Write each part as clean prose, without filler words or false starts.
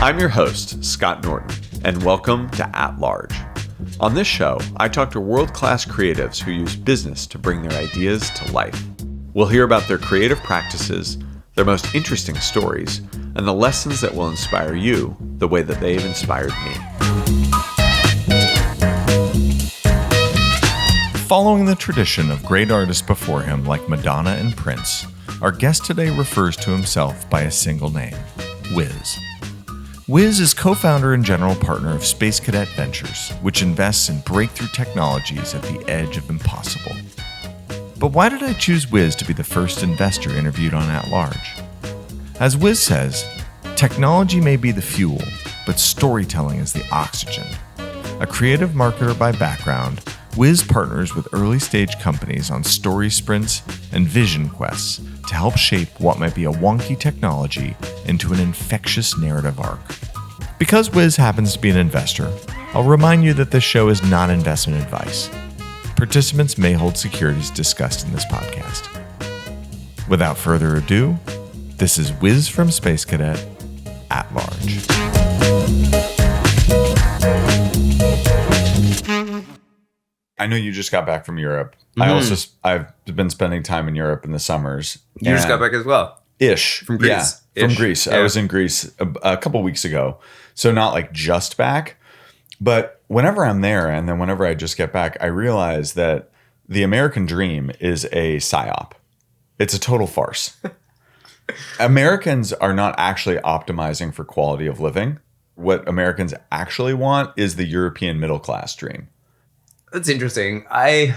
I'm your host, Scott Norton, and welcome to At Large. On this show, I talk to world-class creatives who use business to bring their ideas to life. We'll hear about their creative practices, their most interesting stories, and the lessons that will inspire you the way that they've inspired me. Following the tradition of great artists before him like Madonna and Prince, our guest today refers to himself by a single name, Wiz. Wiz is co-founder and general partner of Spacecadet Ventures, which invests in breakthrough technologies at the edge of impossible. But why did I choose Wiz to be the first investor interviewed on At Large? As Wiz says, technology may be the fuel, but storytelling is the oxygen. A creative marketer by background, Wiz partners with early-stage companies on story sprints and vision quests to help shape what might be a wonky technology into an infectious narrative arc. Because Wiz happens to be an investor, I'll remind you that this show is not investment advice. Participants may hold securities discussed in this podcast. Without further ado, this is Wiz from Spacecadet, At Large. I know you just got back from Europe. I've been spending time in Europe in the summers. You just got back as well? Ish. From Greece. Yeah, from Greece. Yeah. I was in Greece a couple weeks ago. So not like just back, but whenever I'm there and then whenever I just get back, I realize that the American dream is a psyop. It's a total farce. Americans are not actually optimizing for quality of living. What Americans actually want is the European middle class dream. That's interesting. I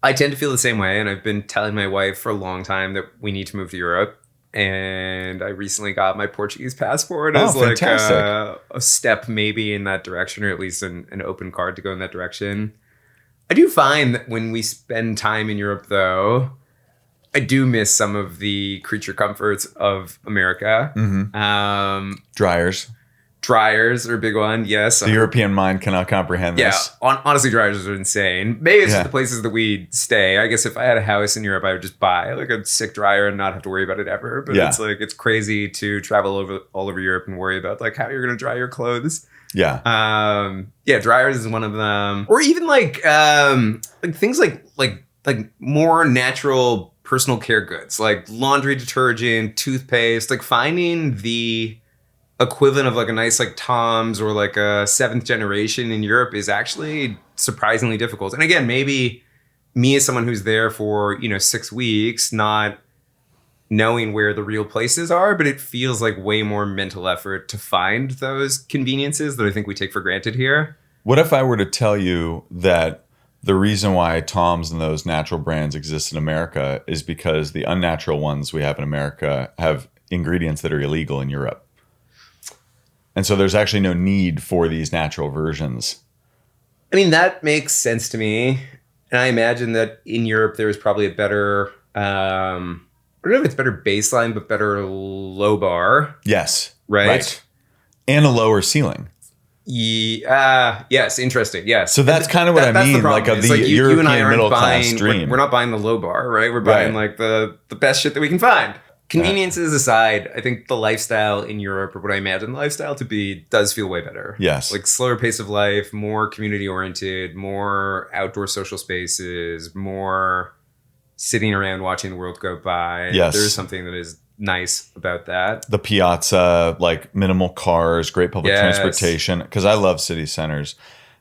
tend to feel the same way, and I've been telling my wife for a long time that we need to move to Europe. And I recently got my Portuguese passport as like a step maybe in that direction, or at least an open card to go in that direction. I do find that when we spend time in Europe, though, I do miss some of the creature comforts of America. Mm-hmm. Dryers are a big one, yes. The European mind cannot comprehend this. Yeah, honestly, dryers are insane. Maybe it's just the places that we stay. I guess if I had a house in Europe, I would just buy like a sick dryer and not have to worry about it ever. But it's like, it's crazy to travel all over Europe and worry about like how you're going to dry your clothes. Yeah. Dryers is one of them. Or even like things like more natural personal care goods, like laundry detergent, toothpaste, like finding the equivalent of like a nice like Tom's or like a seventh generation in Europe is actually surprisingly difficult. And again, maybe me as someone who's there for 6 weeks, not knowing where the real places are, but it feels like way more mental effort to find those conveniences that I think we take for granted here. What if I were to tell you that the reason why Tom's and those natural brands exist in America is because the unnatural ones we have in America have ingredients that are illegal in Europe? And so there's actually no need for these natural versions. I mean, that makes sense to me. And I imagine that in Europe, there's probably a better, I don't know if it's better baseline, but better low bar. Yes. Right. And a lower ceiling. Yes. Interesting. Yes. So that's kind of what I mean. Like of the like European middle class dream. We're not buying the low bar, right? We're buying like the best shit that we can find. Conveniences aside, I think the lifestyle in Europe, or what I imagine the lifestyle to be, does feel way better. Yes. Like slower pace of life, more community oriented, more outdoor social spaces, more sitting around watching the world go by. Yes. There's something that is nice about that. The piazza, like minimal cars, great public transportation. Because I love city centers.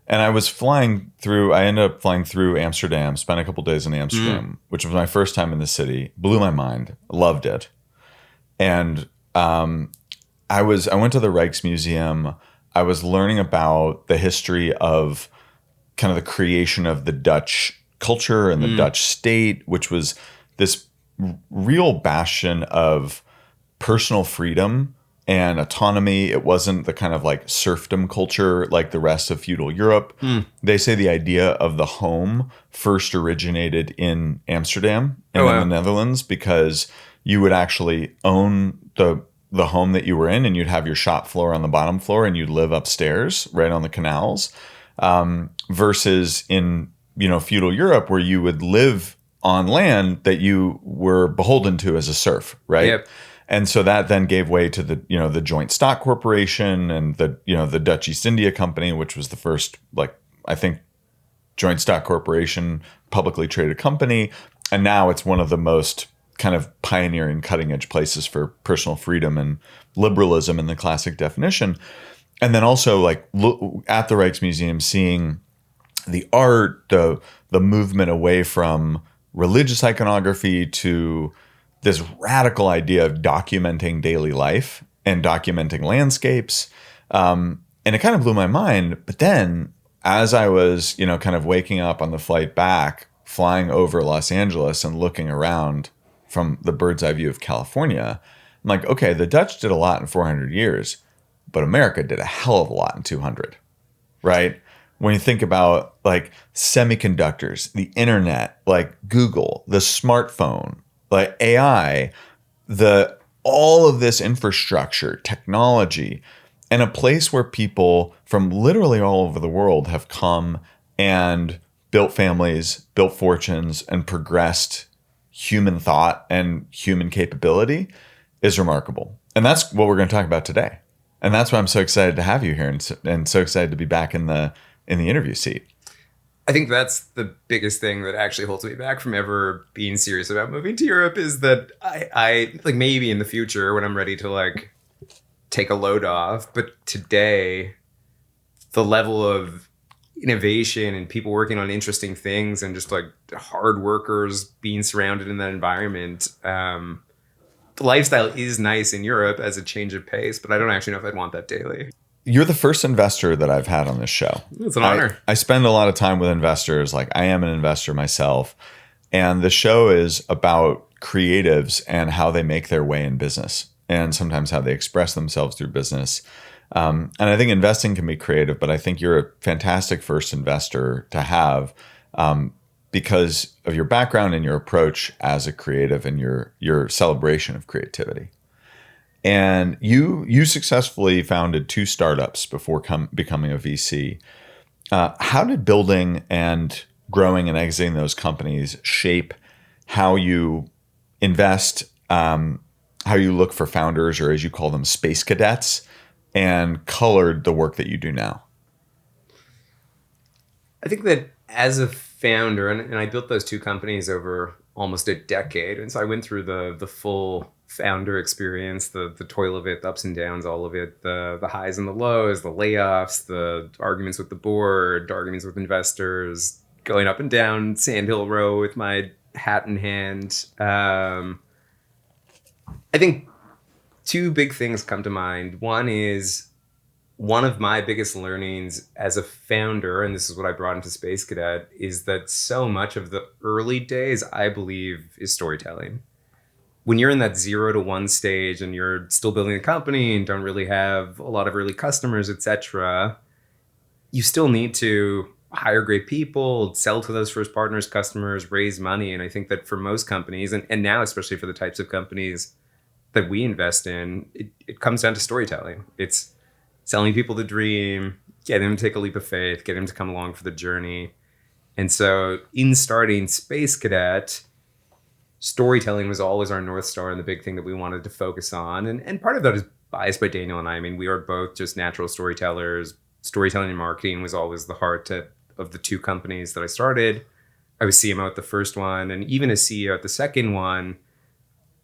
And I ended up flying through Amsterdam, spent a couple days in Amsterdam, which was my first time in the city. Blew my mind. Loved it. And I went to the Rijksmuseum. I was learning about the history of kind of the creation of the Dutch culture and the Dutch state, which was this real bastion of personal freedom and autonomy. It wasn't the kind of like serfdom culture like the rest of feudal Europe. They say the idea of the home first originated in Amsterdam and in the Netherlands, because you would actually own the home that you were in, and you'd have your shop floor on the bottom floor, and you'd live upstairs right on the canals, versus in feudal Europe, where you would live on land that you were beholden to as a serf, right? Yep. And so that then gave way to the joint stock corporation and the Dutch East India Company, which was the first, I think, joint stock corporation, publicly traded company. And now it's one of the most kind of pioneering, cutting edge places for personal freedom and liberalism in the classic definition. And then also look at the Rijksmuseum, seeing the art, the movement away from religious iconography to this radical idea of documenting daily life and documenting landscapes. And it kind of blew my mind. But then as I was, kind of waking up on the flight back, flying over Los Angeles and looking around from the bird's eye view of California, I'm like, okay, the Dutch did a lot in 400 years, but America did a hell of a lot in 200, right? When you think about semiconductors, the internet, Google, the smartphone, AI, all of this infrastructure, technology, and a place where people from literally all over the world have come and built families, built fortunes, and progressed human thought and human capability is remarkable. And that's what we're going to talk about today. And that's why I'm so excited to have you here and so excited to be back in the interview seat. I think that's the biggest thing that actually holds me back from ever being serious about moving to Europe is that I maybe in the future when I'm ready to take a load off, but today the level of innovation and people working on interesting things and just hard workers being surrounded in that environment, the lifestyle is nice in Europe as a change of pace, but I don't actually know if I'd want that daily. You're the first investor that I've had on this show. It's an honor. I spend a lot of time with investors. I am an investor myself. And the show is about creatives and how they make their way in business and sometimes how they express themselves through business. And I think investing can be creative, but I think you're a fantastic first investor to have because of your background and your approach as a creative and your celebration of creativity. And you successfully founded 2 startups before becoming a VC. How did building and growing and exiting those companies shape how you invest, how you look for founders, or as you call them, space cadets, and colored the work that you do now? I think that as a founder, and I built those 2 companies over almost a decade, and so I went through the full founder experience, the toil of it, the ups and downs, all of it, the highs and the lows, the layoffs, the arguments with the board, arguments with investors, going up and down Sand Hill Row with my hat in hand. I think 2 big things come to mind. One is one of my biggest learnings as a founder, and this is what I brought into Spacecadet, is that so much of the early days, I believe, is storytelling. When you're in that 0 to 1 stage and you're still building a company and don't really have a lot of early customers, etc., you still need to hire great people, sell to those first partners, customers, raise money. And I think that for most companies, and now especially for the types of companies that we invest in, it comes down to storytelling. It's selling people the dream, getting them to take a leap of faith, getting them to come along for the journey. And so in starting Spacecadet, storytelling was always our North Star and the big thing that we wanted to focus on. And part of that is biased by Daniel and I. I mean, we are both just natural storytellers. Storytelling and marketing was always the heart of the 2 companies that I started. I was CMO at the first one, and even as CEO at the second one,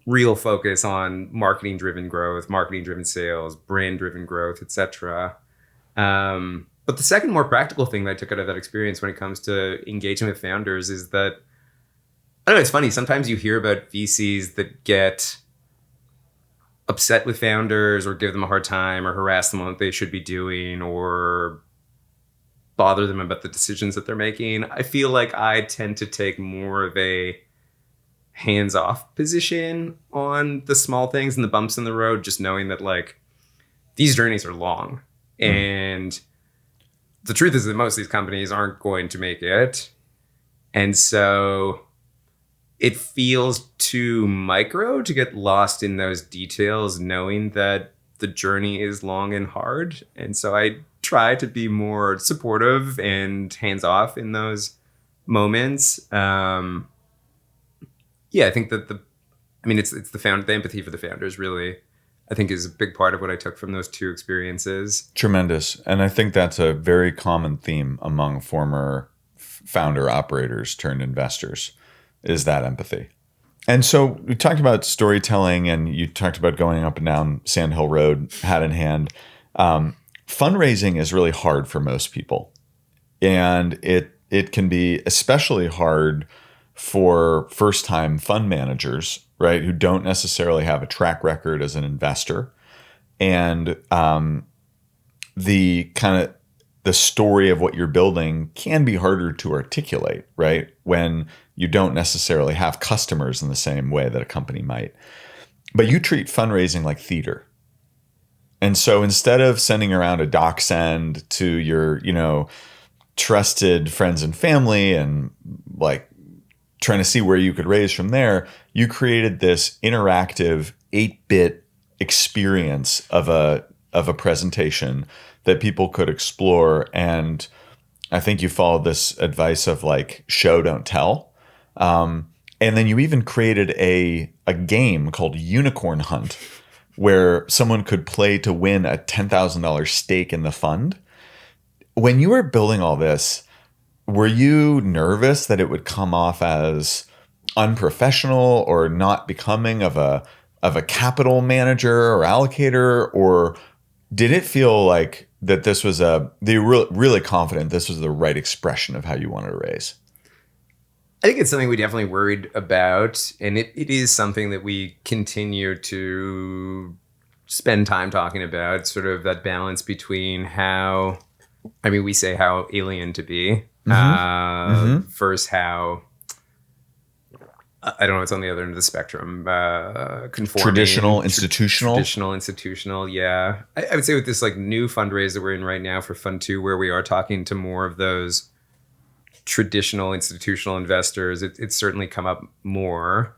real focus on marketing-driven growth, marketing-driven sales, brand-driven growth, etc. But the second more practical thing that I took out of that experience when it comes to engaging with founders is that, I don't know, it's funny. Sometimes you hear about VCs that get upset with founders or give them a hard time or harass them on what they should be doing or bother them about the decisions that they're making. I feel like I tend to take more of a hands-off position on the small things and the bumps in the road, just knowing that these journeys are long. And the truth is that most of these companies aren't going to make it. And so it feels too micro to get lost in those details, knowing that the journey is long and hard. And so I try to be more supportive and hands-off in those moments. I think that I mean, it's the empathy for the founders really, I think, is a big part of what I took from those two experiences. Tremendous. And I think that's a very common theme among former founder operators turned investors, is that empathy. And so we talked about storytelling, and you talked about going up and down Sand Hill Road hat in hand. Fundraising is really hard for most people. And it can be especially hard for first-time fund managers, right, who don't necessarily have a track record as an investor. And the story of what you're building can be harder to articulate, right, when you don't necessarily have customers in the same way that a company might. But you treat fundraising like theater. And so instead of sending around a doc send to your, trusted friends and family and like trying to see where you could raise from there, you created this interactive 8-bit experience of a presentation that people could explore. And I think you followed this advice of like show, don't tell. And then you even created a game called Unicorn Hunt, where someone could play to win a $10,000 stake in the fund. When you were building all this, were you nervous that it would come off as unprofessional or not becoming of a capital manager or allocator, or did it feel like that this was really confident this was the right expression of how you wanted to raise? I think it's something we definitely worried about, and it is something that we continue to spend time talking about, sort of that balance between we say how alien to be, versus how, I don't know, it's on the other end of the spectrum, conforming. Traditional, institutional? Traditional, institutional, yeah. I would say with this like new fundraiser that we're in right now for Fund 2, where we are talking to more of those traditional institutional investors, it's certainly come up more.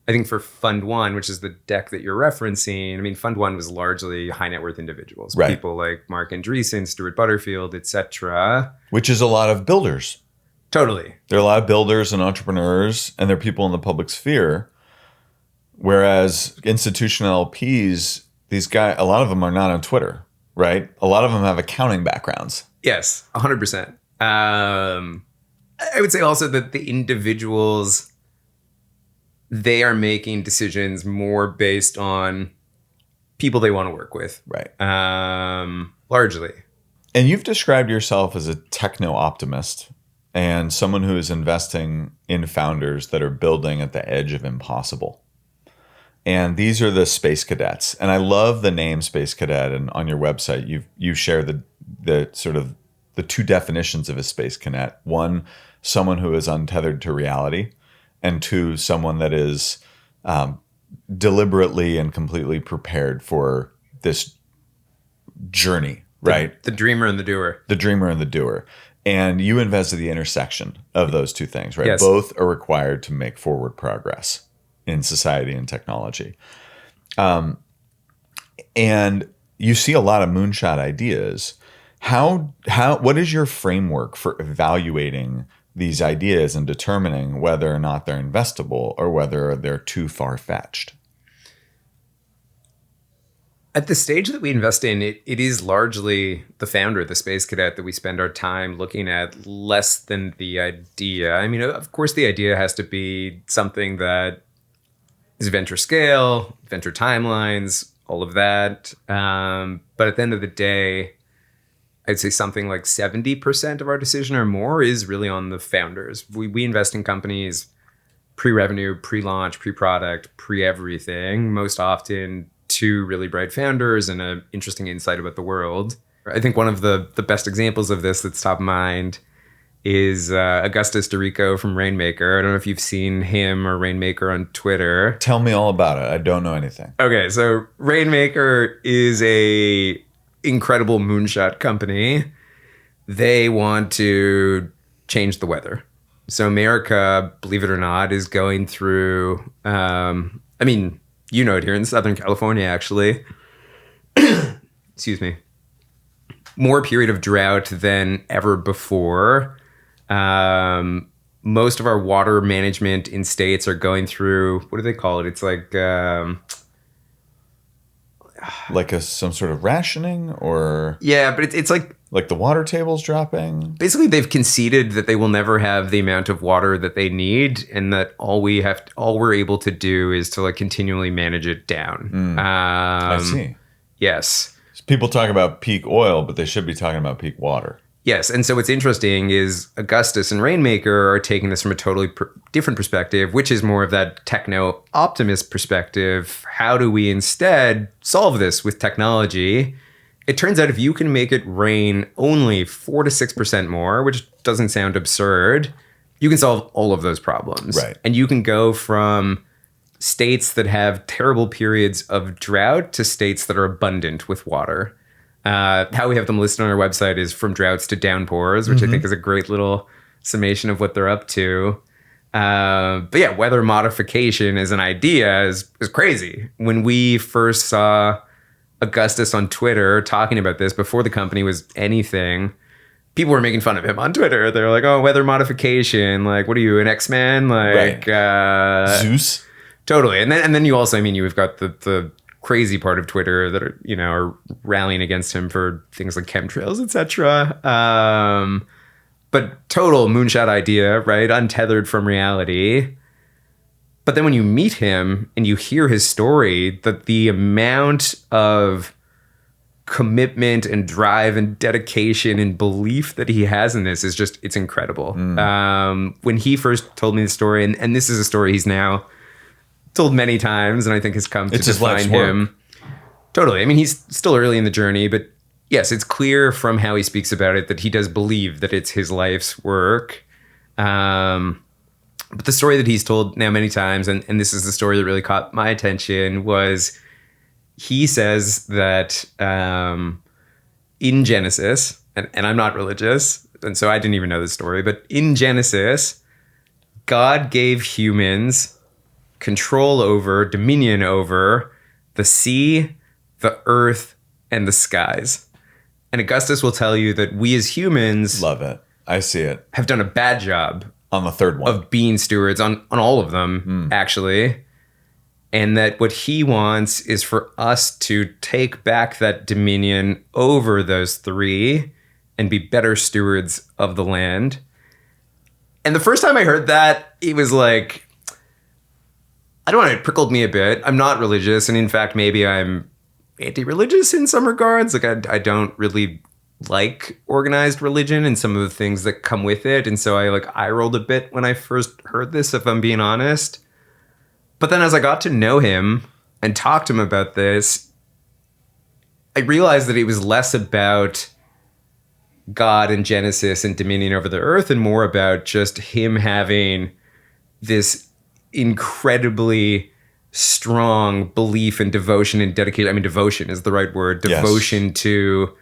I think for Fund 1, which is the deck that you're referencing, Fund 1 was largely high net worth individuals, right. People like Mark Andreessen, Stuart Butterfield, etc. Which is a lot of builders. Totally. There are a lot of builders and entrepreneurs, and they're people in the public sphere. Whereas institutional LPs, these guys, a lot of them are not on Twitter, right? A lot of them have accounting backgrounds. Yes, 100%. I would say also that the individuals, they are making decisions more based on people they want to work with. Right. Largely. And you've described yourself as a techno-optimist and someone who is investing in founders that are building at the edge of impossible. And these are the Space Cadets. And I love the name Space Cadet. And on your website, you share the sort of the two definitions of a Space Cadet. One, someone who is untethered to reality. And two, someone that is deliberately and completely prepared for this journey, right? The dreamer and the doer. The dreamer and the doer. And you invest at the intersection of those two things, right? Yes. Both are required to make forward progress in society and technology. And you see a lot of moonshot ideas. What is your framework for evaluating these ideas and determining whether or not they're investable or whether they're too far-fetched? At the stage that we invest in, it is largely the founder, the Space Cadet, that we spend our time looking at, less than the idea. Of course, the idea has to be something that is venture scale, venture timelines, all of that. But at the end of the day, I'd say something like 70% of our decision or more is really on the founders. We invest in companies pre-revenue, pre-launch, pre-product, pre-everything, most often two really bright founders and an interesting insight about the world. I think one of the best examples of this that's top of mind is Augustus Dorico from Rainmaker. I don't know if you've seen him or Rainmaker on Twitter. Tell me all about it. I don't know anything. Okay, so Rainmaker is a incredible moonshot company. They want to change the weather. So America, believe it or not, is going through, you know it here in Southern California, actually. Excuse me. More period of drought than ever before. most of our water management in states are going through, what do they call it? It's like some sort of rationing, or yeah, but it's like the water table's dropping. Basically, they've conceded that they will never have the amount of water that they need, and that all we're able to do is to like continually manage it down. I see. Yes. People talk about peak oil, but they should be talking about peak water. Yes, and so what's interesting is Augustus and Rainmaker are taking this from a totally different perspective, which is more of that techno-optimist perspective. How do we instead solve this with technology? It turns out if you can make it rain only 4 to 6% more, which doesn't sound absurd, you can solve all of those problems. Right. And you can go from states that have terrible periods of drought to states that are abundant with water. How we have them listed on our website is from droughts to downpours, which I think is a great little summation of what they're up to. But yeah, weather modification as an idea is crazy. When we first saw Augustus on Twitter talking about this before the company was anything, people were making fun of him on Twitter. They're like, "Oh, weather modification. Like, what are you, an X-Man? Like, right. Zeus?" Totally. And then you also, I mean, you've got the crazy part of Twitter that are rallying against him for things like chemtrails, etc. But total moonshot idea, right? Untethered from reality. But then when you meet him and you hear his story, that the amount of commitment and drive and dedication and belief that he has in this is just, it's incredible. When he first told me the story, and this is a story he's now told many times, and I think has come to define him. Totally. I mean, he's still early in the journey, but yes, it's clear from how he speaks about it that he does believe that it's his life's work. But the story that he's told now many times, and this is the story that really caught my attention, was he says that in Genesis, and I'm not religious, and so I didn't even know this story, but in Genesis, God gave humans control over, dominion over the sea, the earth, and the skies. And Augustus will tell you that we as humans love it. I see it. Have done a bad job on the third one of being stewards on all of them, actually. And that what he wants is for us to take back that dominion over those three and be better stewards of the land. And the first time I heard that, it was like, I don't know, it prickled me a bit. I'm not religious, and in fact, maybe I'm anti-religious in some regards. Like, I don't really like organized religion and some of the things that come with it, and so I eye rolled a bit when I first heard this, if I'm being honest. But then as I got to know him and talk to him about this, I realized that it was less about God and Genesis and dominion over the earth and more about just him having this incredibly strong belief and devotion and dedication. I mean, devotion is the right word. Devotion to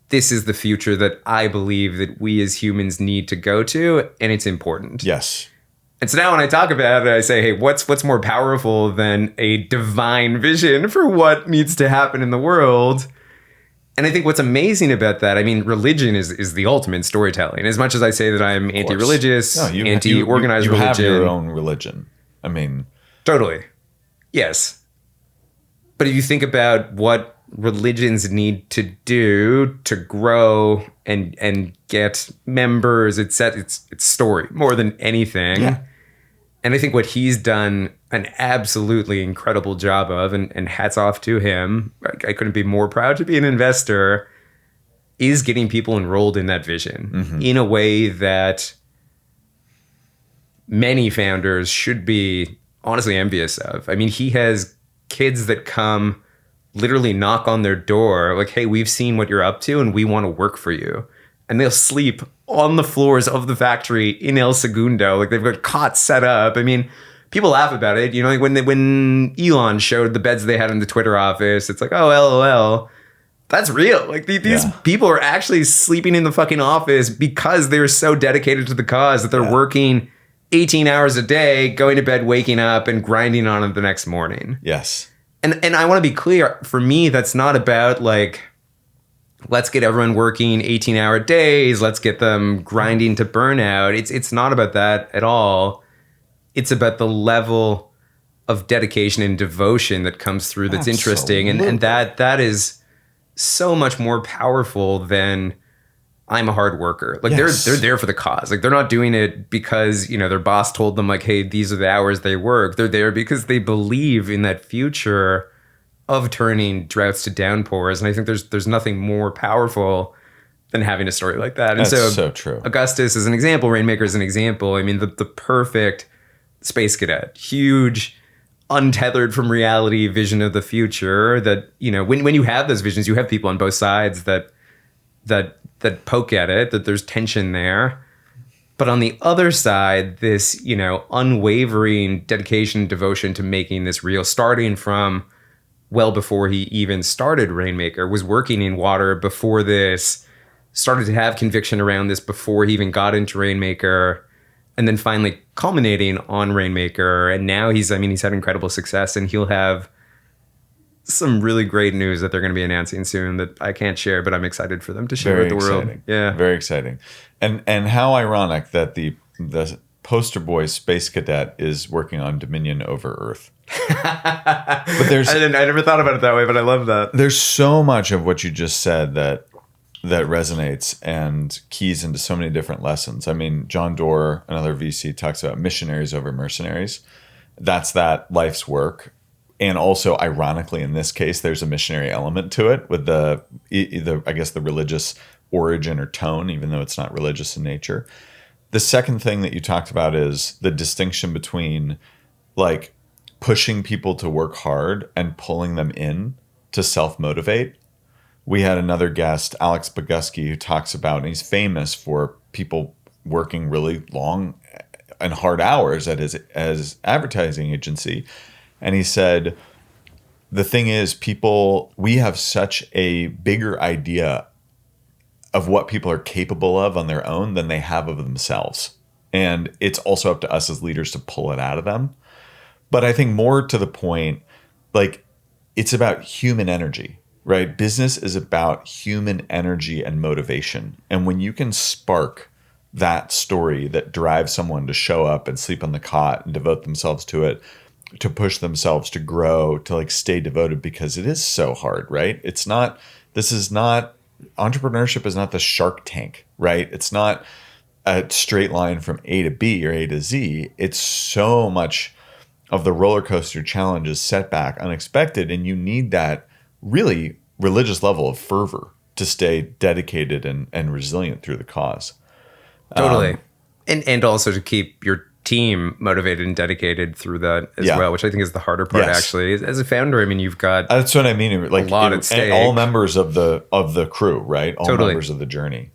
this is the future that I believe that we as humans need to go to, and it's important. Yes. And so now when I talk about it, I say, hey, what's more powerful than a divine vision for what needs to happen in the world? And I think what's amazing about that, I mean, religion is the ultimate storytelling. As much as I say that I'm anti-religious, anti-organized religion. You have your own religion. I mean, totally. Yes. But if you think about what religions need to do to grow and get members, it's story more than anything. Yeah. And I think what he's done an absolutely incredible job of, and hats off to him, I couldn't be more proud to be an investor, is getting people enrolled in that vision in a way that many founders should be honestly envious of. I mean, he has kids that come literally knock on their door like, hey, we've seen what you're up to and we want to work for you. And they'll sleep on the floors of the factory in El Segundo. Like, they've got cots set up. I mean, people laugh about it. You know, like when Elon showed the beds they had in the Twitter office, it's like, oh, LOL. That's real. Like, these people are actually sleeping in the fucking office because they're so dedicated to the cause that they're working 18 hours a day, going to bed, waking up, and grinding on it the next morning. Yes. And I want to be clear, for me, that's not about like let's get everyone working 18-hour days. Let's get them grinding to burnout. It's not about that at all. It's about the level of dedication and devotion that comes through that's interesting. And that is so much more powerful than I'm a hard worker. Like they're there for the cause. Like they're not doing it because, their boss told them like, hey, these are the hours they work. They're there because they believe in that future of turning droughts to downpours. And I think there's nothing more powerful than having a story like that. And That's so true. Augustus is an example. Rainmaker is an example. I mean, the perfect space cadet, huge, untethered from reality vision of the future that, when you have those visions, you have people on both sides that poke at it, that there's tension there. But on the other side, this, unwavering dedication and devotion to making this real, starting from well before he even started Rainmaker, was working in water before this, started to have conviction around this before he even got into Rainmaker, and then finally culminating on Rainmaker. And now he's had incredible success, and he'll have some really great news that they're going to be announcing soon that I can't share, but I'm excited for them to share with the world. Yeah. Very exciting. And how ironic that the poster boy Space Cadet is working on dominion over Earth. But I never thought about it that way, but I love that. There's so much of what you just said that resonates and keys into so many different lessons. I mean, John Doerr, another VC, talks about missionaries over mercenaries. That's that life's work. And also, ironically, in this case, there's a missionary element to it with the religious origin or tone, even though it's not religious in nature. The second thing that you talked about is the distinction between like pushing people to work hard and pulling them in to self-motivate. We had another guest, Alex Boguski, who talks about, and he's famous for people working really long and hard hours at his advertising agency. And he said, the thing is, we have such a bigger idea of what people are capable of on their own than they have of themselves. And it's also up to us as leaders to pull it out of them. But I think more to the point, like, it's about human energy, right? Business is about human energy and motivation. And when you can spark that story that drives someone to show up and sleep on the cot and devote themselves to it, to push themselves to grow, to like stay devoted, because it is so hard, right? Entrepreneurship is not the Shark Tank, right? It's not a straight line from A to B or A to Z. It's so much of the roller coaster challenges, setback, unexpected, and you need that really religious level of fervor to stay dedicated and resilient through the cause. Totally. And also to keep your team motivated and dedicated through that as well, which I think is the harder part. Actually, as a founder, I mean, you've got that's what I mean, like a lot at stake. All members of the crew, right? All members of the journey.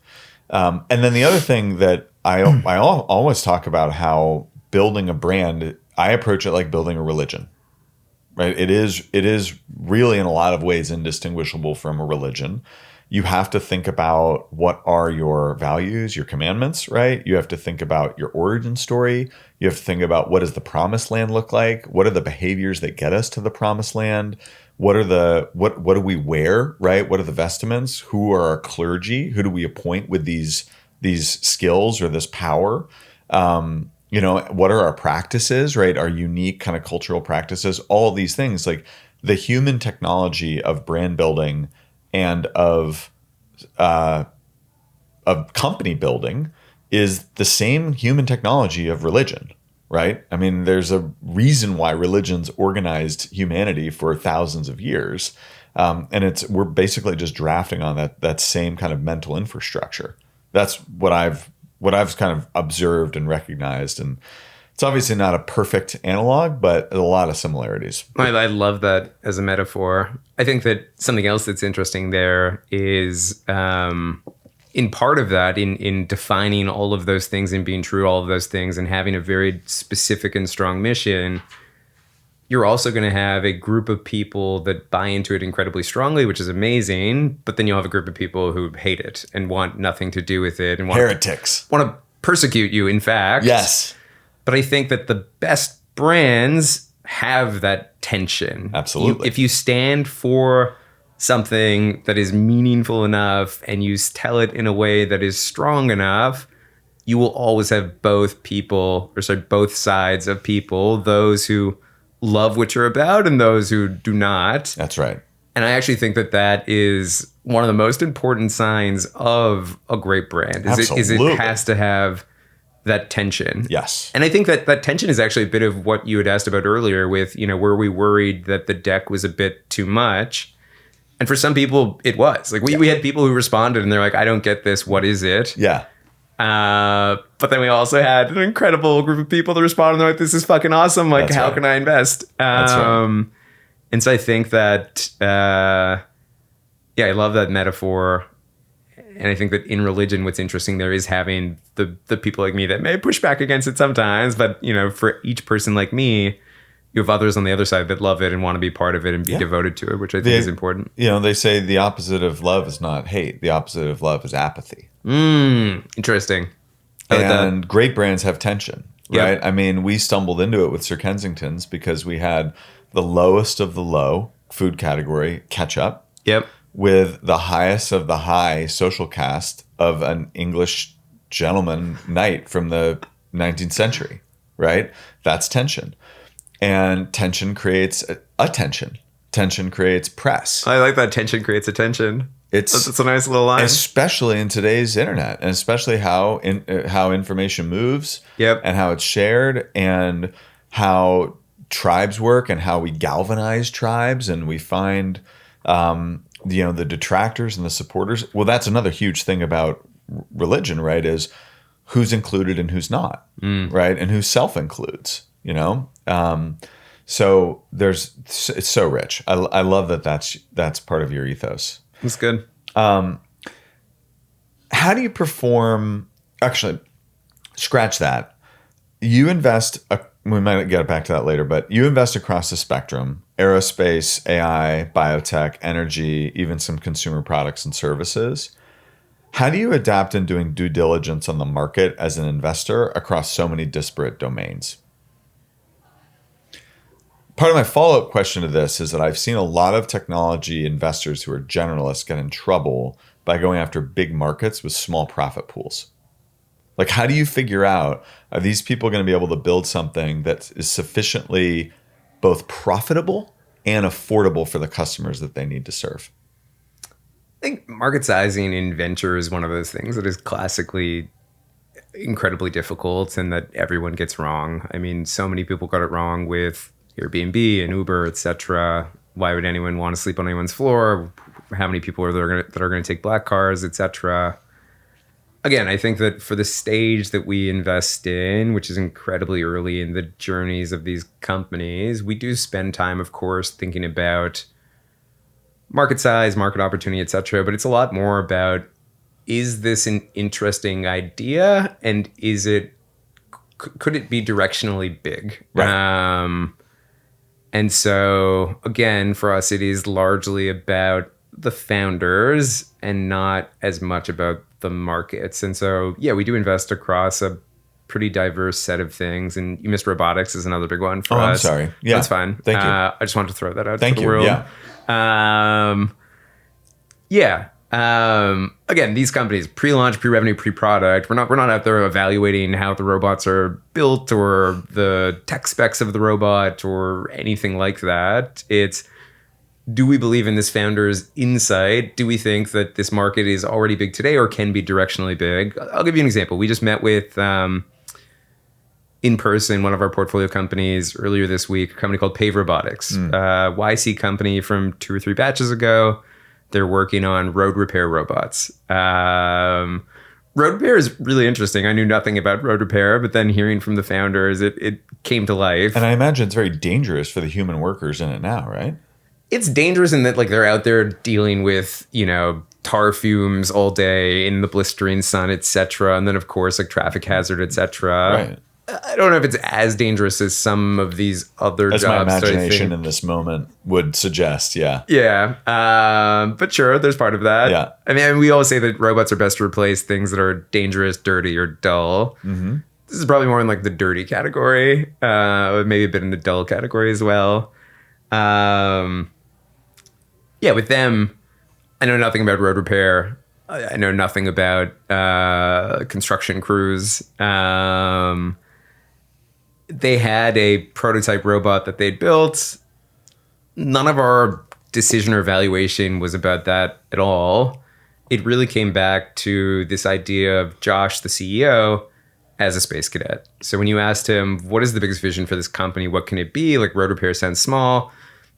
And then the other thing that I always talk about, how building a brand, I approach it like building a religion, right? It is really in a lot of ways indistinguishable from a religion. You have to think about what are your values, your commandments, right? You have to think about your origin story. You have to think about what does the promised land look like? What are the behaviors that get us to the promised land? What do we wear, right? What are the vestments? Who are our clergy? Who do we appoint with these skills or this power? What are our practices, right? Our unique kind of cultural practices, all these things. Like the human technology of brand building and of company building is the same human technology of religion, right? I mean, there's a reason why religions organized humanity for thousands of years, and we're basically just drafting on that same kind of mental infrastructure. That's what I've kind of observed and recognized, and it's obviously not a perfect analog, but a lot of similarities. I love that as a metaphor. I think that something else that's interesting there is, in part of that, in defining all of those things and being true to all of those things and having a very specific and strong mission, you're also going to have a group of people that buy into it incredibly strongly, which is amazing. But then you'll have a group of people who hate it and want nothing to do with it and heretics want to persecute you, in fact. Yes. But I think that the best brands have that tension. Absolutely. If you stand for something that is meaningful enough and you tell it in a way that is strong enough, you will always have both sides of people, those who love what you're about and those who do not. That's right. And I actually think that is one of the most important signs of a great brand. Is it has to have that tension. Yes. And I think that tension is actually a bit of what you had asked about earlier with, were we worried that the deck was a bit too much? And for some people, it was. Like we had people who responded and they're like, I don't get this. What is it? Yeah. But then we also had an incredible group of people that responded and they're like, this is fucking awesome. Like, how can I invest? That's right. And so I think that, I love that metaphor. And I think that in religion, what's interesting there is having the people like me that may push back against it sometimes. But, for each person like me, you have others on the other side that love it and want to be part of it and be devoted to it, which I think is important. They say the opposite of love is not hate. The opposite of love is apathy. Interesting. And great brands have tension, right? Yep. I mean, we stumbled into it with Sir Kensington's because we had the lowest of the low food category ketchup. Yep. With the highest of the high social cast of an English gentleman knight from the 19th century, right? That's tension. And tension creates attention. Tension creates press. I like that. Tension creates attention. That's a nice little line. Especially in today's internet, and especially how information moves, and how it's shared, and how tribes work, and how we galvanize tribes, and we find the detractors and the supporters. Well, that's another huge thing about religion, right? Is who's included and who's not, right? And who self-includes, so it's so rich. I love that's part of your ethos. That's good. How do you perform? Actually, scratch that. You invest. We might get back to that later, but you invest across the spectrum: aerospace, AI, biotech, energy, even some consumer products and services. How do you adapt in doing due diligence on the market as an investor across so many disparate domains? Part of my follow-up question to this is that I've seen a lot of technology investors who are generalists get in trouble by going after big markets with small profit pools. Like, how do you figure out, are these people going to be able to build something that is sufficiently both profitable and affordable for the customers that they need to serve? I think market sizing in venture is one of those things that is classically incredibly difficult and that everyone gets wrong. I mean, so many people got it wrong with Airbnb and Uber, etc. Why would anyone want to sleep on anyone's floor? How many people are there that are going to take black cars, etc. Again, I think that for the stage that we invest in, which is incredibly early in the journeys of these companies, we do spend time, of course, thinking about market size, market opportunity, etc. But it's a lot more about, is this an interesting idea, and could it be directionally big? Right. And so, again, for us, it is largely about the founders and not as much about the markets. And so, we do invest across a pretty diverse set of things. And you missed robotics is another big one for us. I'm sorry. Yeah. That's fine. Thank you. I just wanted to throw that out Thank for the you. world. Yeah. Again, these companies, pre-launch, pre-revenue, pre-product, we're not out there evaluating how the robots are built or the tech specs of the robot or anything like that. It's, do we believe in this founder's insight? Do we think that this market is already big today or can be directionally big? I'll give you an example. We just met with, in person, one of our portfolio companies earlier this week, a company called Pave Robotics, YC company from 2 or 3 batches ago. They're working on road repair robots. Road repair is really interesting. I knew nothing about road repair, but then hearing from the founders, it came to life. And I imagine it's very dangerous for the human workers in it now, right? It's dangerous in that, like, they're out there dealing with, tar fumes all day in the blistering sun, etc. And then, of course, like traffic hazard, etc. Right. I don't know if it's as dangerous as some of these other jobs. As my imagination in this moment would suggest, yeah. Yeah, but sure, there's part of that. Yeah. I mean, we always say that robots are best to replace things that are dangerous, dirty, or dull. Mm-hmm. This is probably more in like the dirty category, maybe a bit in the dull category as well. yeah, with them, I know nothing about road repair. I know nothing about construction crews. They had a prototype robot that they'd built. None of our decision or evaluation was about that at all. It really came back to this idea of Josh, the CEO, as a space cadet. So when you asked him, what is the biggest vision for this company? What can it be? Like, road repair sounds small.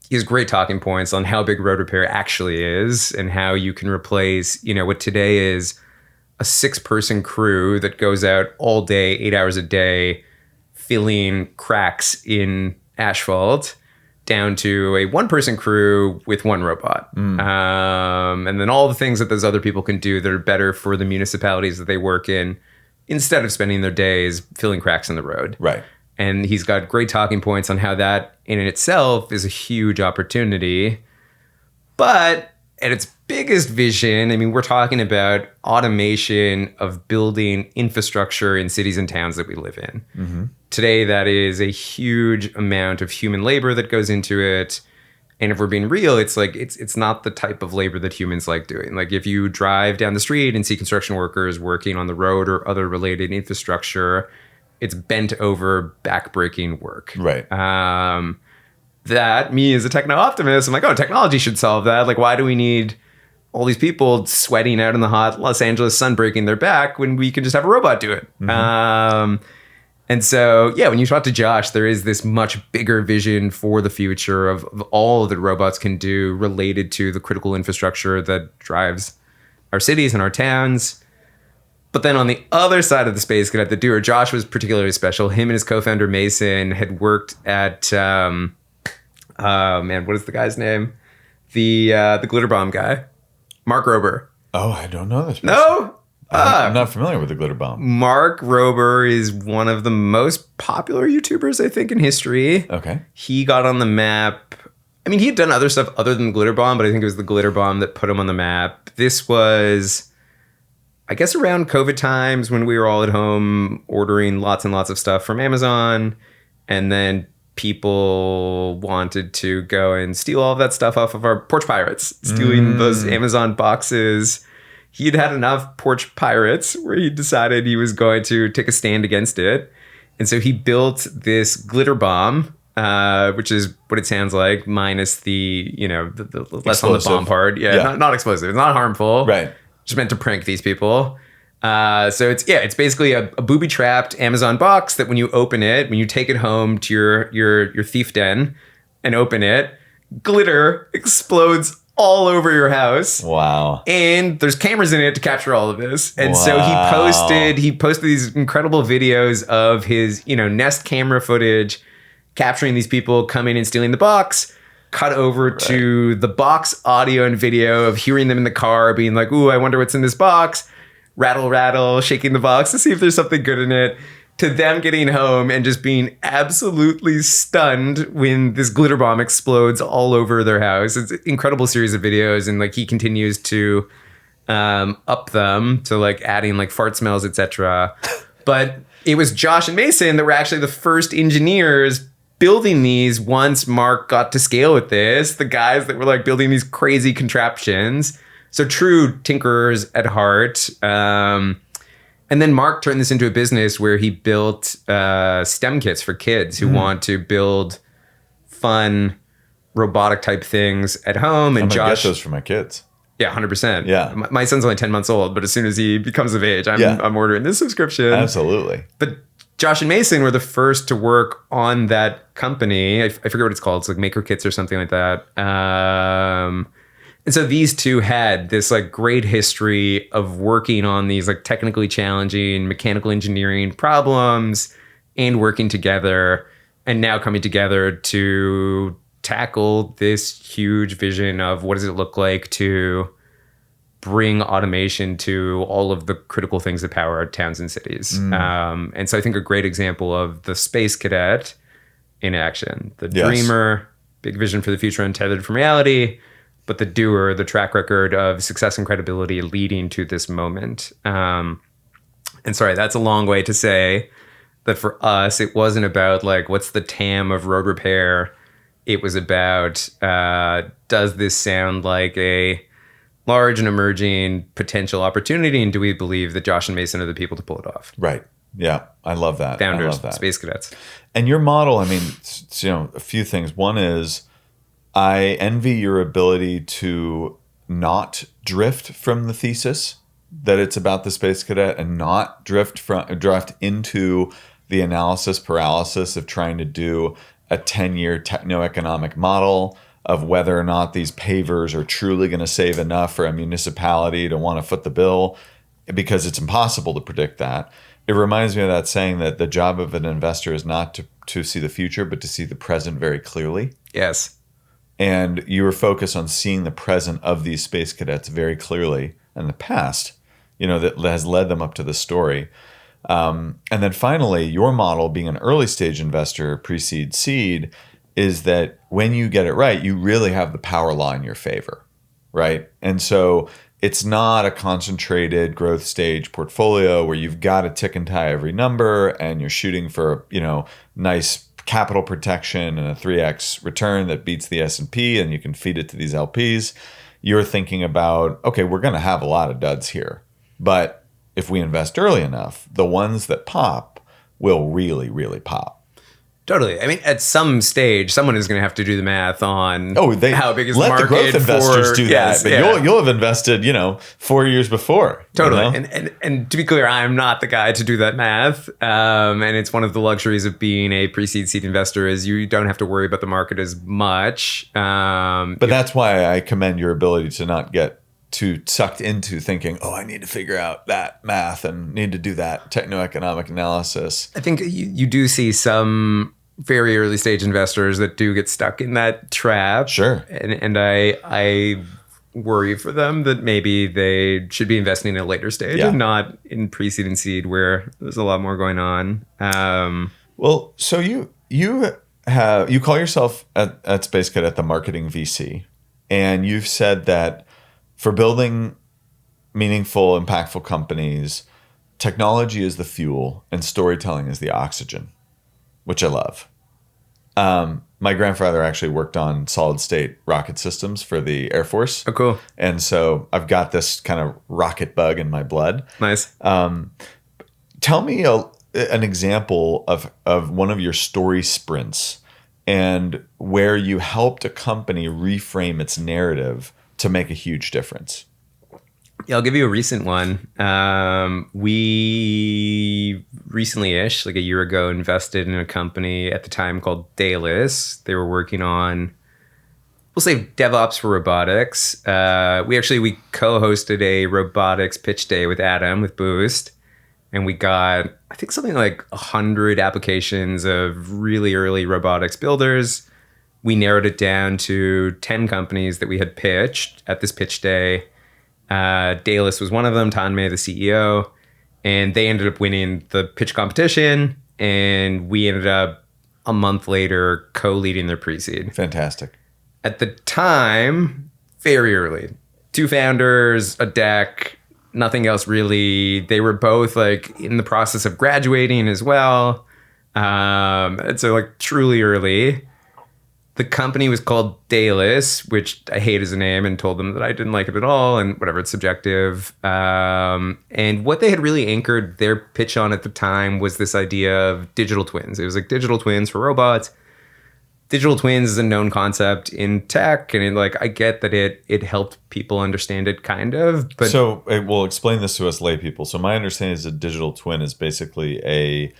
He has great talking points on how big road repair actually is and how you can replace, what today is a 6-person crew that goes out all day, 8 hours a day, filling cracks in asphalt, down to a 1-person crew with 1 robot. And then all the things that those other people can do that are better for the municipalities that they work in, instead of spending their days filling cracks in the road. Right. And he's got great talking points on how that in itself is a huge opportunity. But at its biggest vision, I mean, we're talking about automation of building infrastructure in cities and towns that we live in. Mm-hmm. Today, that is a huge amount of human labor that goes into it. And if we're being real, it's like it's not the type of labor that humans like doing. Like, if you drive down the street and see construction workers working on the road or other related infrastructure, it's bent over, backbreaking work. Right. That, me as a techno optimist, I'm like, oh, technology should solve that. Like, why do we need all these people sweating out in the hot Los Angeles sun breaking their back when we can just have a robot do it? Mm-hmm. And so, yeah, when you talk to Josh, there is this much bigger vision for the future of all that robots can do related to the critical infrastructure that drives our cities and our towns. But then on the other side of the Space Cadet, the doer, Josh was particularly special. Him and his co-founder Mason had worked at, what is the guy's name? The glitter bomb guy, Mark Rober. Oh, I don't know this person. No? I'm not familiar with the glitter bomb. Mark Rober is one of the most popular YouTubers, I think, in history. Okay. He got on the map. I mean, he had done other stuff other than the glitter bomb, but I think it was the glitter bomb that put him on the map. This was, I guess, around COVID times when we were all at home ordering lots and lots of stuff from Amazon. And then people wanted to go and steal all of that stuff off of our porch pirates, stealing those Amazon boxes. He'd had enough porch pirates where he decided he was going to take a stand against it. And so he built this glitter bomb, which is what it sounds like, minus the less on the bomb part. Yeah. Not explosive. It's not harmful. Right. Just meant to prank these people. So it's basically a booby-trapped Amazon box that when you open it, when you take it home to your thief den and open it, glitter explodes all over your house. Wow. And there's cameras in it to capture all of this. And so he posted these incredible videos of his, Nest camera footage capturing these people coming and stealing the box, cut over to the box audio and video of hearing them in the car being like, ooh, I wonder what's in this box. Rattle, rattle, shaking the box to see if there's something good in it, to them getting home and just being absolutely stunned when this glitter bomb explodes all over their house. It's an incredible series of videos, and like he continues to up them, so like adding like fart smells, etc. But it was Josh and Mason that were actually the first engineers building these once Mark got to scale with this, the guys that were like building these crazy contraptions. So true tinkerers at heart. And then Mark turned this into a business where he built STEM kits for kids who want to build fun robotic type things at home. And I'm gonna Josh, get those for my kids. Yeah, 100%. Yeah. My son's only 10 months old, but as soon as he becomes of age, I'm ordering this subscription. Absolutely. But Josh and Mason were the first to work on that company. I forget what it's called. It's like Maker Kits or something like that. And so these two had this like great history of working on these like technically challenging mechanical engineering problems and working together, and now coming together to tackle this huge vision of what does it look like to bring automation to all of the critical things that power our towns and cities. And so I think a great example of the Space Cadet in action, the dreamer, big vision for the future untethered from reality, but the doer, the track record of success and credibility leading to this moment. And sorry, that's a long way to say that for us, it wasn't about like, what's the TAM of road repair It was about, does this sound like a large and emerging potential opportunity? And do we believe that Josh and Mason are the people to pull it off? Right. Yeah. I love that. Founders, I love that. Space Cadets. And your model, I mean, a few things. One is I envy your ability to not drift from the thesis that it's about the Space Cadet and not drift into the analysis paralysis of trying to do a 10-year techno-economic model of whether or not these pavers are truly going to save enough for a municipality to want to foot the bill, because it's impossible to predict that. It reminds me of that saying that the job of an investor is not to see the future, but to see the present very clearly. Yes. And you were focused on seeing the present of these Space Cadets very clearly, and the past, that has led them up to this story. And then finally, your model, being an early stage investor, pre-seed, seed, is that when you get it right, you really have the power law in your favor, right? And so it's not a concentrated growth stage portfolio where you've got to tick and tie every number and you're shooting for, nice capital protection and a 3x return that beats the S&P and you can feed it to these LPs. You're thinking about, okay, we're going to have a lot of duds here, but if we invest early enough, the ones that pop will really, really pop. Totally. I mean, at some stage, someone is going to have to do the math on how big is the market. Let the growth investors do that, but you'll have invested, 4 years before. Totally. And to be clear, I'm not the guy to do that math. And it's one of the luxuries of being a pre-seed seed investor is you don't have to worry about the market as much. But that's why I commend your ability to not get too sucked into thinking, I need to figure out that math and need to do that techno-economic analysis. I think you do see some very early stage investors that do get stuck in that trap. Sure. And I worry for them that maybe they should be investing at a later stage and not in pre-seed and seed where there's a lot more going on. Well, so you call yourself at Space Cadet the marketing VC, and you've said that for building meaningful, impactful companies, technology is the fuel and storytelling is the oxygen, which I love. My grandfather actually worked on solid state rocket systems for the Air Force. Oh, cool. And so I've got this kind of rocket bug in my blood. Nice. Tell me an example of one of your story sprints and where you helped a company reframe its narrative to make a huge difference. Yeah, I'll give you a recent one. We recently-ish, like a year ago, invested in a company at the time called Daedalus. They were working on, we'll say, DevOps for robotics. We co-hosted a robotics pitch day with Adam, with Boost. And we got, I think, something like 100 applications of really early robotics builders. We narrowed it down to 10 companies that we had pitched at this pitch day. Daedalus was one of them, Tanmay, the CEO, and they ended up winning the pitch competition, and we ended up a month later co-leading their pre-seed. Fantastic. At the time, very early, 2 founders, a deck, nothing else really. They were both like in the process of graduating as well. And so like truly early. The company was called Daedalus, which I hate as a name, and told them that I didn't like it at all, and whatever, it's subjective. And what they had really anchored their pitch on at the time was this idea of digital twins. It was like digital twins for robots. Digital twins is a known concept in tech, and I get that it helped people understand it kind of. But so we'll explain this to us lay people. So my understanding is a digital twin is basically a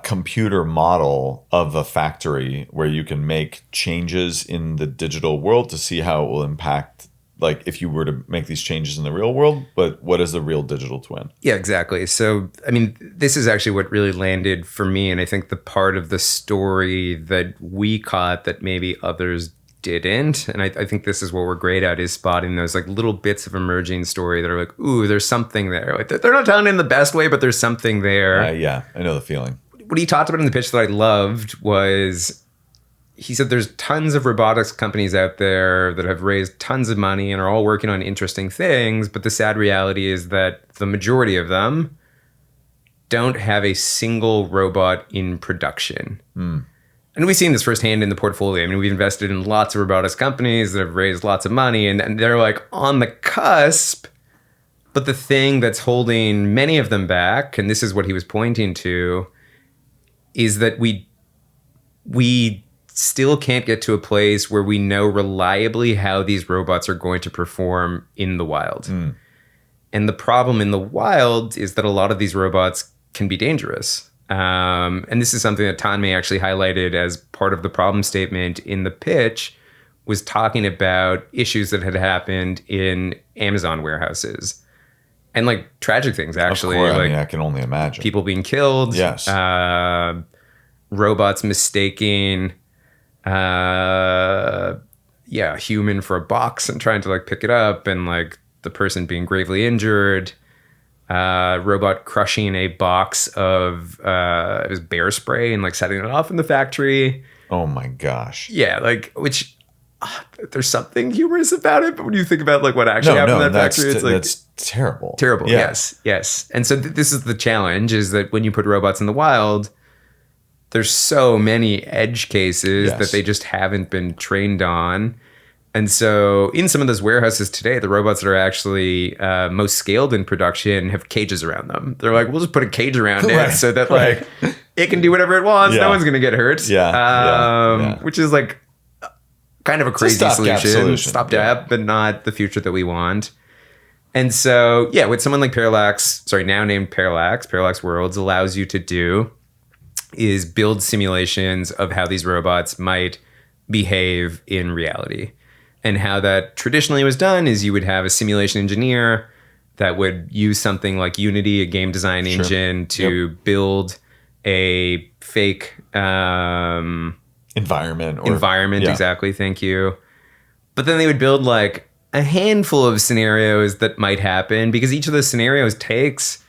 computer model of a factory where you can make changes in the digital world to see how it will impact, like if you were to make these changes in the real world, but what is the real digital twin? Yeah, exactly. So, I mean, this is actually what really landed for me. And I think the part of the story that we caught that maybe others didn't. And I think this is what we're great at, is spotting those like little bits of emerging story that are like, ooh, there's something there. Like they're not telling it in the best way, but there's something there. Yeah, I know the feeling. What he talked about in the pitch that I loved was, he said there's tons of robotics companies out there that have raised tons of money and are all working on interesting things, but the sad reality is that the majority of them don't have a single robot in production. and we've seen this firsthand in the portfolio. I mean, we've invested in lots of robotics companies that have raised lots of money, and they're like on the cusp. But the thing that's holding many of them back, and this is what he was pointing to, is that we still can't get to a place where we know reliably how these robots are going to perform in the wild. And the problem in the wild is that a lot of these robots can be dangerous. And this is something that Tanmay actually highlighted as part of the problem statement in the pitch, was talking about issues that had happened in Amazon warehouses. And like tragic things, actually. Of course, like I can only imagine. People being killed. Yes. Robots mistaking human for a box and trying to like pick it up, and like the person being gravely injured. Robot crushing a box of it was bear spray and like setting it off in the factory. Oh my gosh. Yeah, like which there's something humorous about it, but when you think about like what actually happened in that factory, it's like that's terrible. Terrible. Yeah. Yes. And so this is the challenge: is that when you put robots in the wild, there's so many edge cases that they just haven't been trained on. And so in some of those warehouses today, the robots that are actually most scaled in production have cages around them. They're like, we'll just put a cage around it so that like it can do whatever it wants. No one's going to get hurt. Which is like kind of a crazy solution. Stopgap, but not the future that we want. And so, with someone like now named Parallax Worlds allows you to do is build simulations of how these robots might behave in reality. And how that traditionally was done is you would have a simulation engineer that would use something like Unity, a game design engine, to build a fake environment. Exactly. Thank you. But then they would build like a handful of scenarios that might happen, because each of those scenarios takes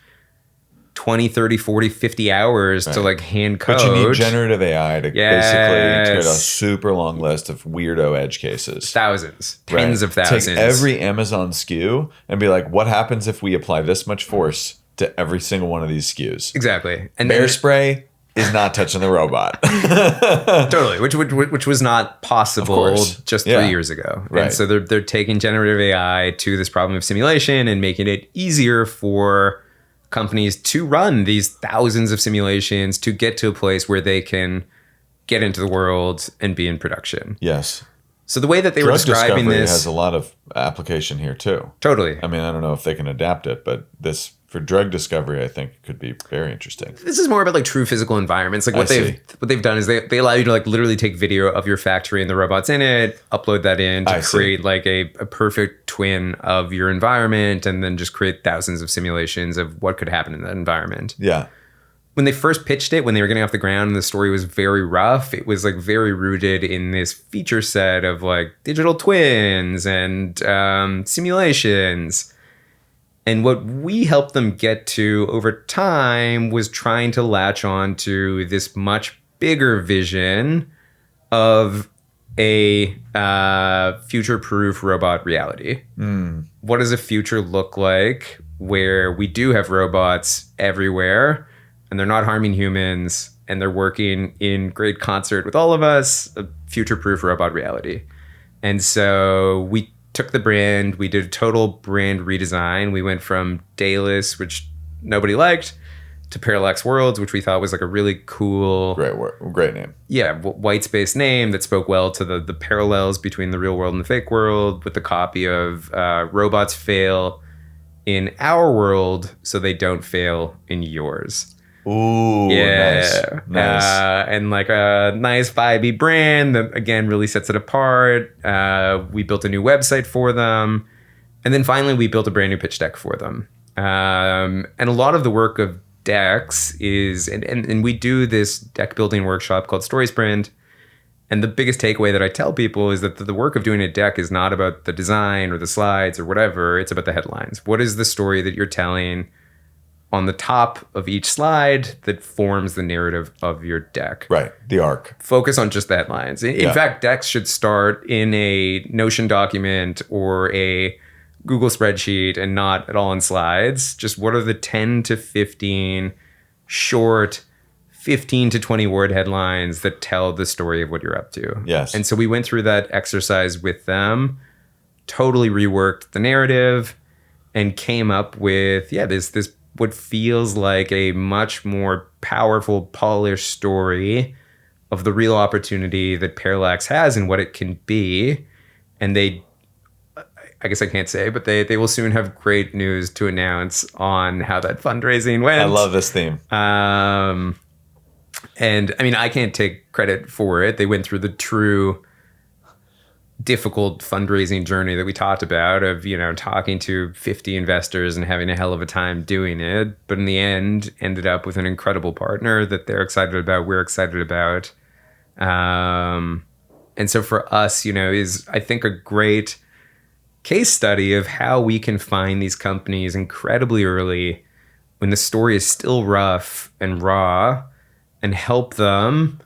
20, 30, 40, 50 hours to like hand code. But you need generative AI to basically create a super long list of weirdo edge cases. Thousands, tens of thousands. Take every Amazon SKU and be like, what happens if we apply this much force to every single one of these SKUs? Exactly. And bear spray is not touching the robot. Totally, which was not possible just 3 years ago. Right. And so they're taking generative AI to this problem of simulation and making it easier for companies to run these thousands of simulations to get to a place where they can get into the world and be in production. Yes. So the way that they were describing this has a lot of application here too. Totally. I mean, I don't know if they can adapt it, but this for drug discovery, I think could be very interesting. This is more about like true physical environments. Like what they've done is they allow you to like literally take video of your factory and the robots in it, upload that in to create like a perfect twin of your environment, and then just create thousands of simulations of what could happen in that environment. Yeah. When they first pitched it, when they were getting off the ground and the story was very rough, it was like very rooted in this feature set of like digital twins and simulations. And what we helped them get to over time was trying to latch on to this much bigger vision of a future-proof robot reality. What does a future look like where we do have robots everywhere and they're not harming humans and they're working in great concert with all of us? A future-proof robot reality. And so we took the brand, we did a total brand redesign. We went from Daedalus, which nobody liked, to Parallax Worlds, which we thought was like a really cool... Great name. Yeah, white space name that spoke well to the parallels between the real world and the fake world, with the copy of robots fail in our world so they don't fail in yours. Ooh, nice. And like a nice vibey brand that, again, really sets it apart. We built a new website for them. And then finally, we built a brand new pitch deck for them. And a lot of the work of decks is, and we do this deck building workshop called Story Sprint. And the biggest takeaway that I tell people is that the work of doing a deck is not about the design or the slides or whatever. It's about the headlines. What is the story that you're telling on the top of each slide that forms the narrative of your deck? Right, the arc. Focus on just the headlines. In fact, decks should start in a Notion document or a Google spreadsheet and not at all in slides. Just what are the 10 to 15 short 15 to 20 word headlines that tell the story of what you're up to. Yes. And so we went through that exercise with them, totally reworked the narrative, and came up with, this what feels like a much more powerful, polished story of the real opportunity that Parallax has and what it can be. And they, I guess I can't say, but they will soon have great news to announce on how that fundraising went. I love this theme. And I mean, I can't take credit for it. They went through the true difficult fundraising journey that we talked about of, talking to 50 investors and having a hell of a time doing it. But in the end, ended up with an incredible partner that they're excited about, we're excited about. And so for us, is I think a great case study of how we can find these companies incredibly early when the story is still rough and raw and help them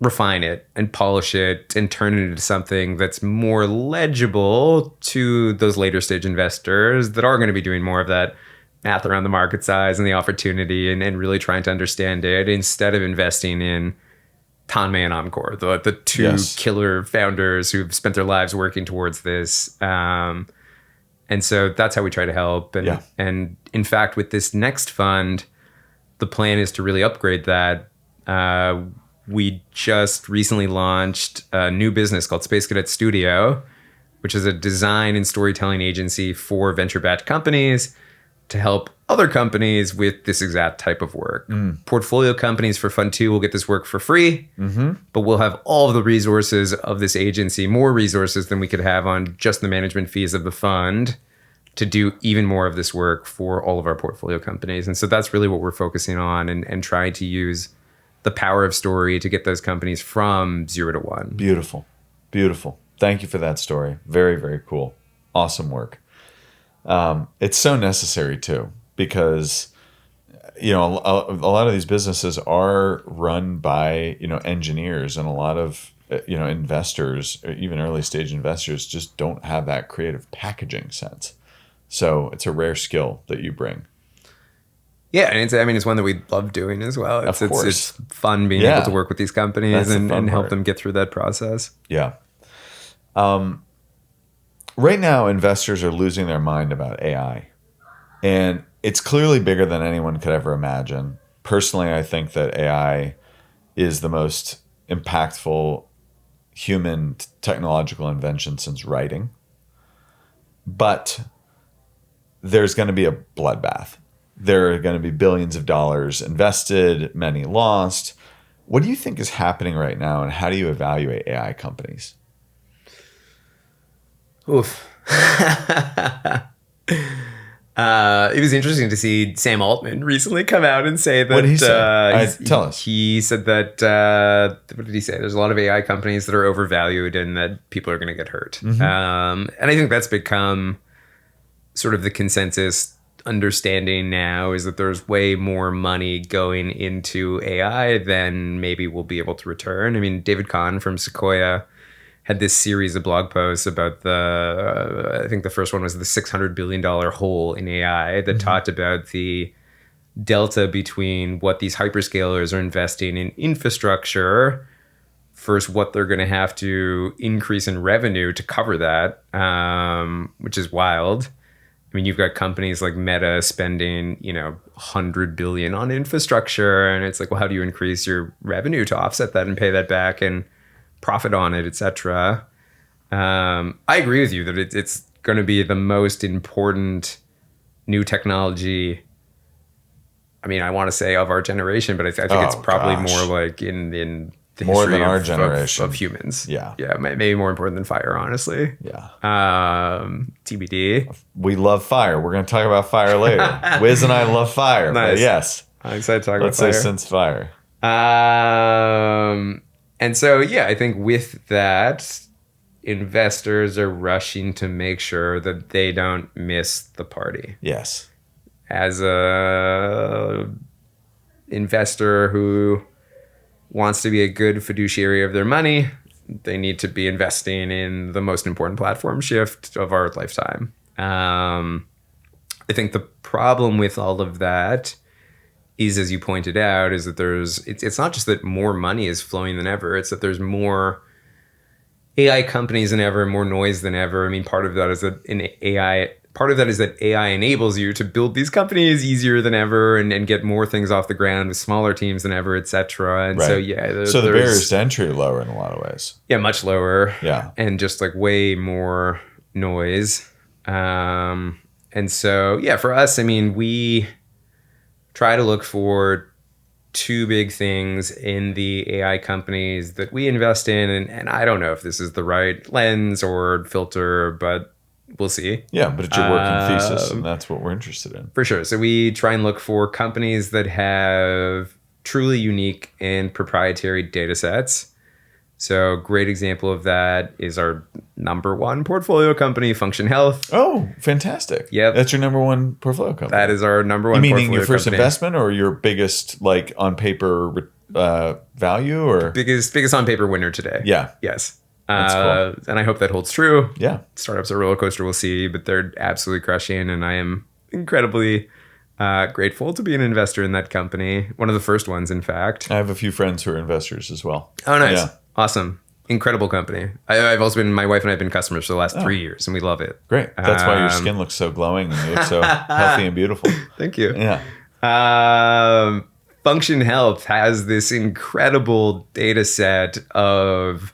refine it and polish it and turn it into something that's more legible to those later stage investors that are going to be doing more of that math around the market size and the opportunity and really trying to understand it instead of investing in Tanmay and Amkor, the two killer founders who've spent their lives working towards this. And so that's how we try to help. And in fact, with this next fund, the plan is to really upgrade that. We just recently launched a new business called Spacecadet Studio, which is a design and storytelling agency for venture-backed companies to help other companies with this exact type of work. Portfolio companies for Fund 2 will get this work for free, but we'll have all of the resources of this agency, more resources than we could have on just the management fees of the fund, to do even more of this work for all of our portfolio companies. And so that's really what we're focusing on and trying to use the power of story to get those companies from 0 to 1. Beautiful. Beautiful. Thank you for that story. Very, very cool. Awesome work. It's so necessary too, because, a lot of these businesses are run by, engineers, and a lot of, investors, even early stage investors, just don't have that creative packaging sense. So it's a rare skill that you bring. Yeah, and it's one that we love doing as well. It's fun being able to work with these companies and help them get through that process. Yeah. Right now, investors are losing their mind about AI. And it's clearly bigger than anyone could ever imagine. Personally, I think that AI is the most impactful human technological invention since writing. But there's going to be a bloodbath. There are going to be billions of dollars invested, many lost. What do you think is happening right now, and how do you evaluate AI companies? Oof. It was interesting to see Sam Altman recently come out and say that. What did he say? Tell us. He said that, what did he say? There's a lot of AI companies that are overvalued and that people are going to get hurt. And I think that's become sort of the consensus understanding now, is that there's way more money going into AI than maybe we'll be able to return. I mean, David Kahn from Sequoia had this series of blog posts about I think the first one was the $600 billion hole in AI that talked about the delta between what these hyperscalers are investing in infrastructure versus what they're going to have to increase in revenue to cover that, which is wild. I mean, you've got companies like Meta spending, $100 billion on infrastructure, and it's like, well, how do you increase your revenue to offset that and pay that back and profit on it, et cetera? I agree with you that it's going to be the most important new technology. I mean, I want to say of our generation, but I think it's probably more like in the more history than our generation of humans. Yeah, maybe more important than fire, honestly. Yeah. TBD. We love fire. We're going to talk about fire later. Wiz and I love fire. Nice. But yes, I'm excited to talk about fire. Let's say since fire. And so, I think with that, investors are rushing to make sure that they don't miss the party. Yes. As a investor who wants to be a good fiduciary of their money, they need to be investing in the most important platform shift of our lifetime. I think the problem with all of that is, as you pointed out, is that it's not just that more money is flowing than ever. It's that there's more AI companies than ever, more noise than ever. I mean, part of that is that AI enables you to build these companies easier than ever and get more things off the ground with smaller teams than ever, et cetera. And Right. so, yeah. So the barriers to entry are lower in a lot of ways. Yeah, much lower. Yeah. And just like way more noise. And so, yeah, for us, I mean, we try to look for two big things in the AI companies that we invest in. And I don't know if this is the right lens or filter, but we'll see. Yeah, but it's your working thesis, and that's what we're interested in. For sure. So we try and look for companies that have truly unique and proprietary data sets. So a great example of that is our number one portfolio company, Function Health. Oh, fantastic. Yep. That's your number one portfolio company. That is our number one You meaning portfolio your first company. investment or your biggest, like, on paper value? Or Biggest on paper winner today. Yeah. Yes. That's cool. And I hope that holds true. Yeah. Startups are a roller coaster, we'll see, but they're absolutely crushing. And I am incredibly grateful to be an investor in that company. One of the first ones, in fact. I have a few friends who are investors as well. Oh, nice. Yeah. Awesome. Incredible company. I've also been, my wife and I have been customers for the last 3 years, and we love it. Great. That's why your skin looks so glowing and you look so healthy and beautiful. Thank you. Yeah. Function Health has this incredible data set of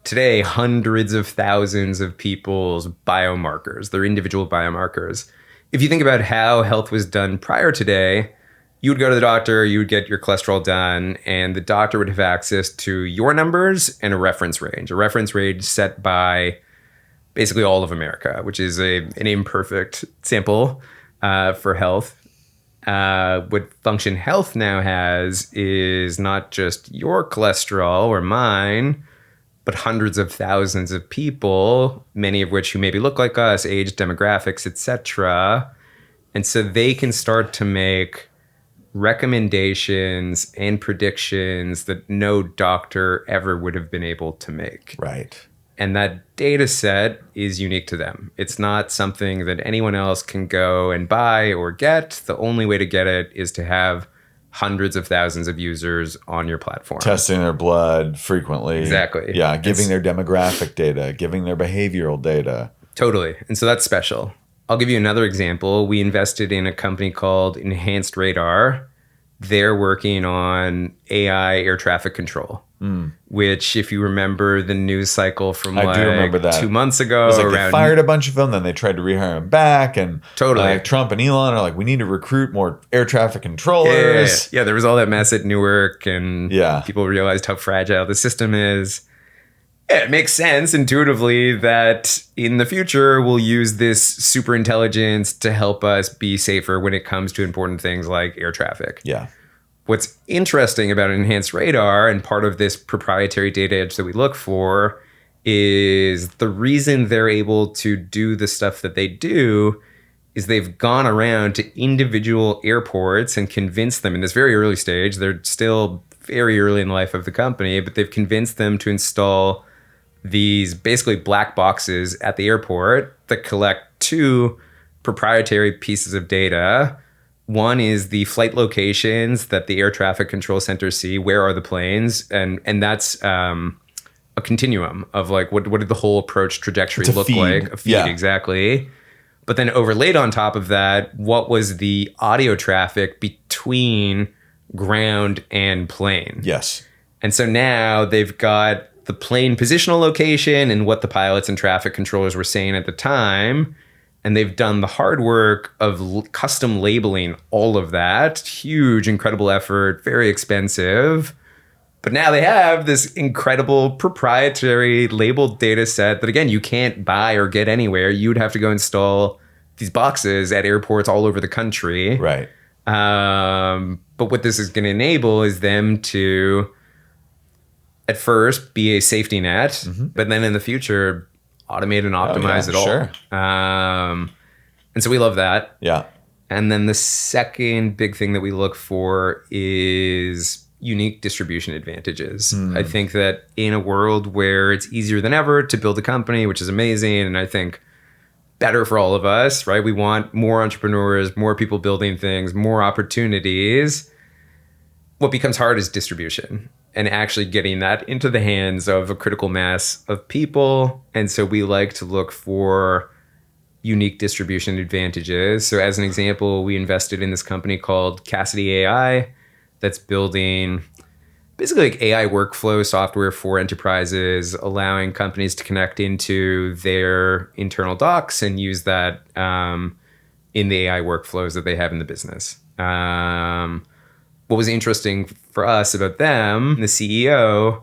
today hundreds of thousands of people's biomarkers, their individual biomarkers. If you think about how health was done prior today, you would go to the doctor, you would get your cholesterol done, and the doctor would have access to your numbers and a reference range set by basically all of America, which is an imperfect sample for health. What Function Health now has is not just your cholesterol or mine, but hundreds of thousands of people, many of which who maybe look like us, age, demographics, etc. And so they can start to make recommendations and predictions that no doctor ever would have been able to make. Right. And that data set is unique to them. It's not something that anyone else can go and buy or get. The only way to get it is to have hundreds of thousands of users on your platform. Testing their blood frequently. Exactly. Yeah, giving their demographic data, giving their behavioral data. Totally. And so that's special. I'll give you another example. We invested in a company called Enhanced Radar. They're working on AI air traffic control, which, if you remember the news cycle from I do remember that. 2 months ago, It was like around they fired a bunch of them, then they tried to rehire them back, and Totally. Trump and Elon are like, we need to recruit more air traffic controllers. Yeah, there was all that mess at Newark, and Yeah. people realized how fragile the system is. Yeah, it makes sense intuitively that in the future we'll use this super intelligence to help us be safer when it comes to important things like air traffic. Yeah. What's interesting about Enhanced Radar, and part of this proprietary data edge that we look for, is the reason they're able to do the stuff that they do is they've gone around to individual airports and convinced them in this very early stage, they're still very early in the life of the company, but they've convinced them to install these basically black boxes at the airport that collect two proprietary pieces of data. One is the flight locations that the air traffic control centers see. Where are the planes? And that's a continuum of like, what did the whole approach trajectory It's a look feed. like? A feed, Yeah. exactly. But then overlaid on top of that, what was the audio traffic between ground and plane? Yes. And so now they've got the plane positional location and what the pilots and traffic controllers were saying at the time. And they've done the hard work of custom labeling all of that. Huge, incredible effort, very expensive. But now they have this incredible proprietary labeled data set that, again, you can't buy or get anywhere. You would have to go install these boxes at airports all over the country. Right. But what this is going to enable is them to, at first, be a safety net, but then in the future, automate and optimize it all. Sure. And so we love that. Yeah. And then the second big thing that we look for is unique distribution advantages. I think that in a world where it's easier than ever to build a company, which is amazing, and I think better for all of us, right? We want more entrepreneurs, more people building things, more opportunities. What becomes hard is distribution and actually getting that into the hands of a critical mass of people. And so we like to look for unique distribution advantages. So as an example, we invested in this company called Cassidy AI that's building basically like AI workflow software for enterprises, allowing companies to connect into their internal docs and use that in the AI workflows that they have in the business. What was interesting for us about them, the CEO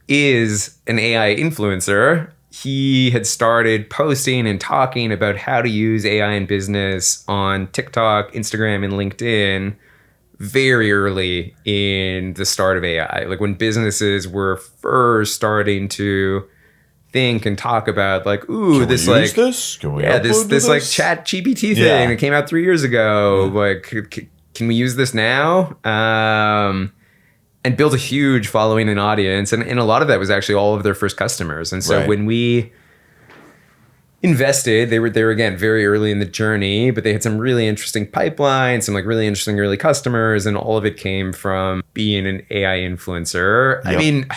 is an AI influencer. He had started posting and talking about how to use AI in business on TikTok, Instagram, and LinkedIn very early in the start of AI. Like when businesses were first starting to think and talk about like, ooh, Can this we like use this? Can we this like chat GPT thing that came out 3 years ago. Like, can we use this now? And build a huge following and audience. And a lot of that was actually all of their first customers. And so when we invested, they were again very early in the journey, but they had some really interesting pipelines, some like really interesting early customers, and all of it came from being an AI influencer. Yep. I mean,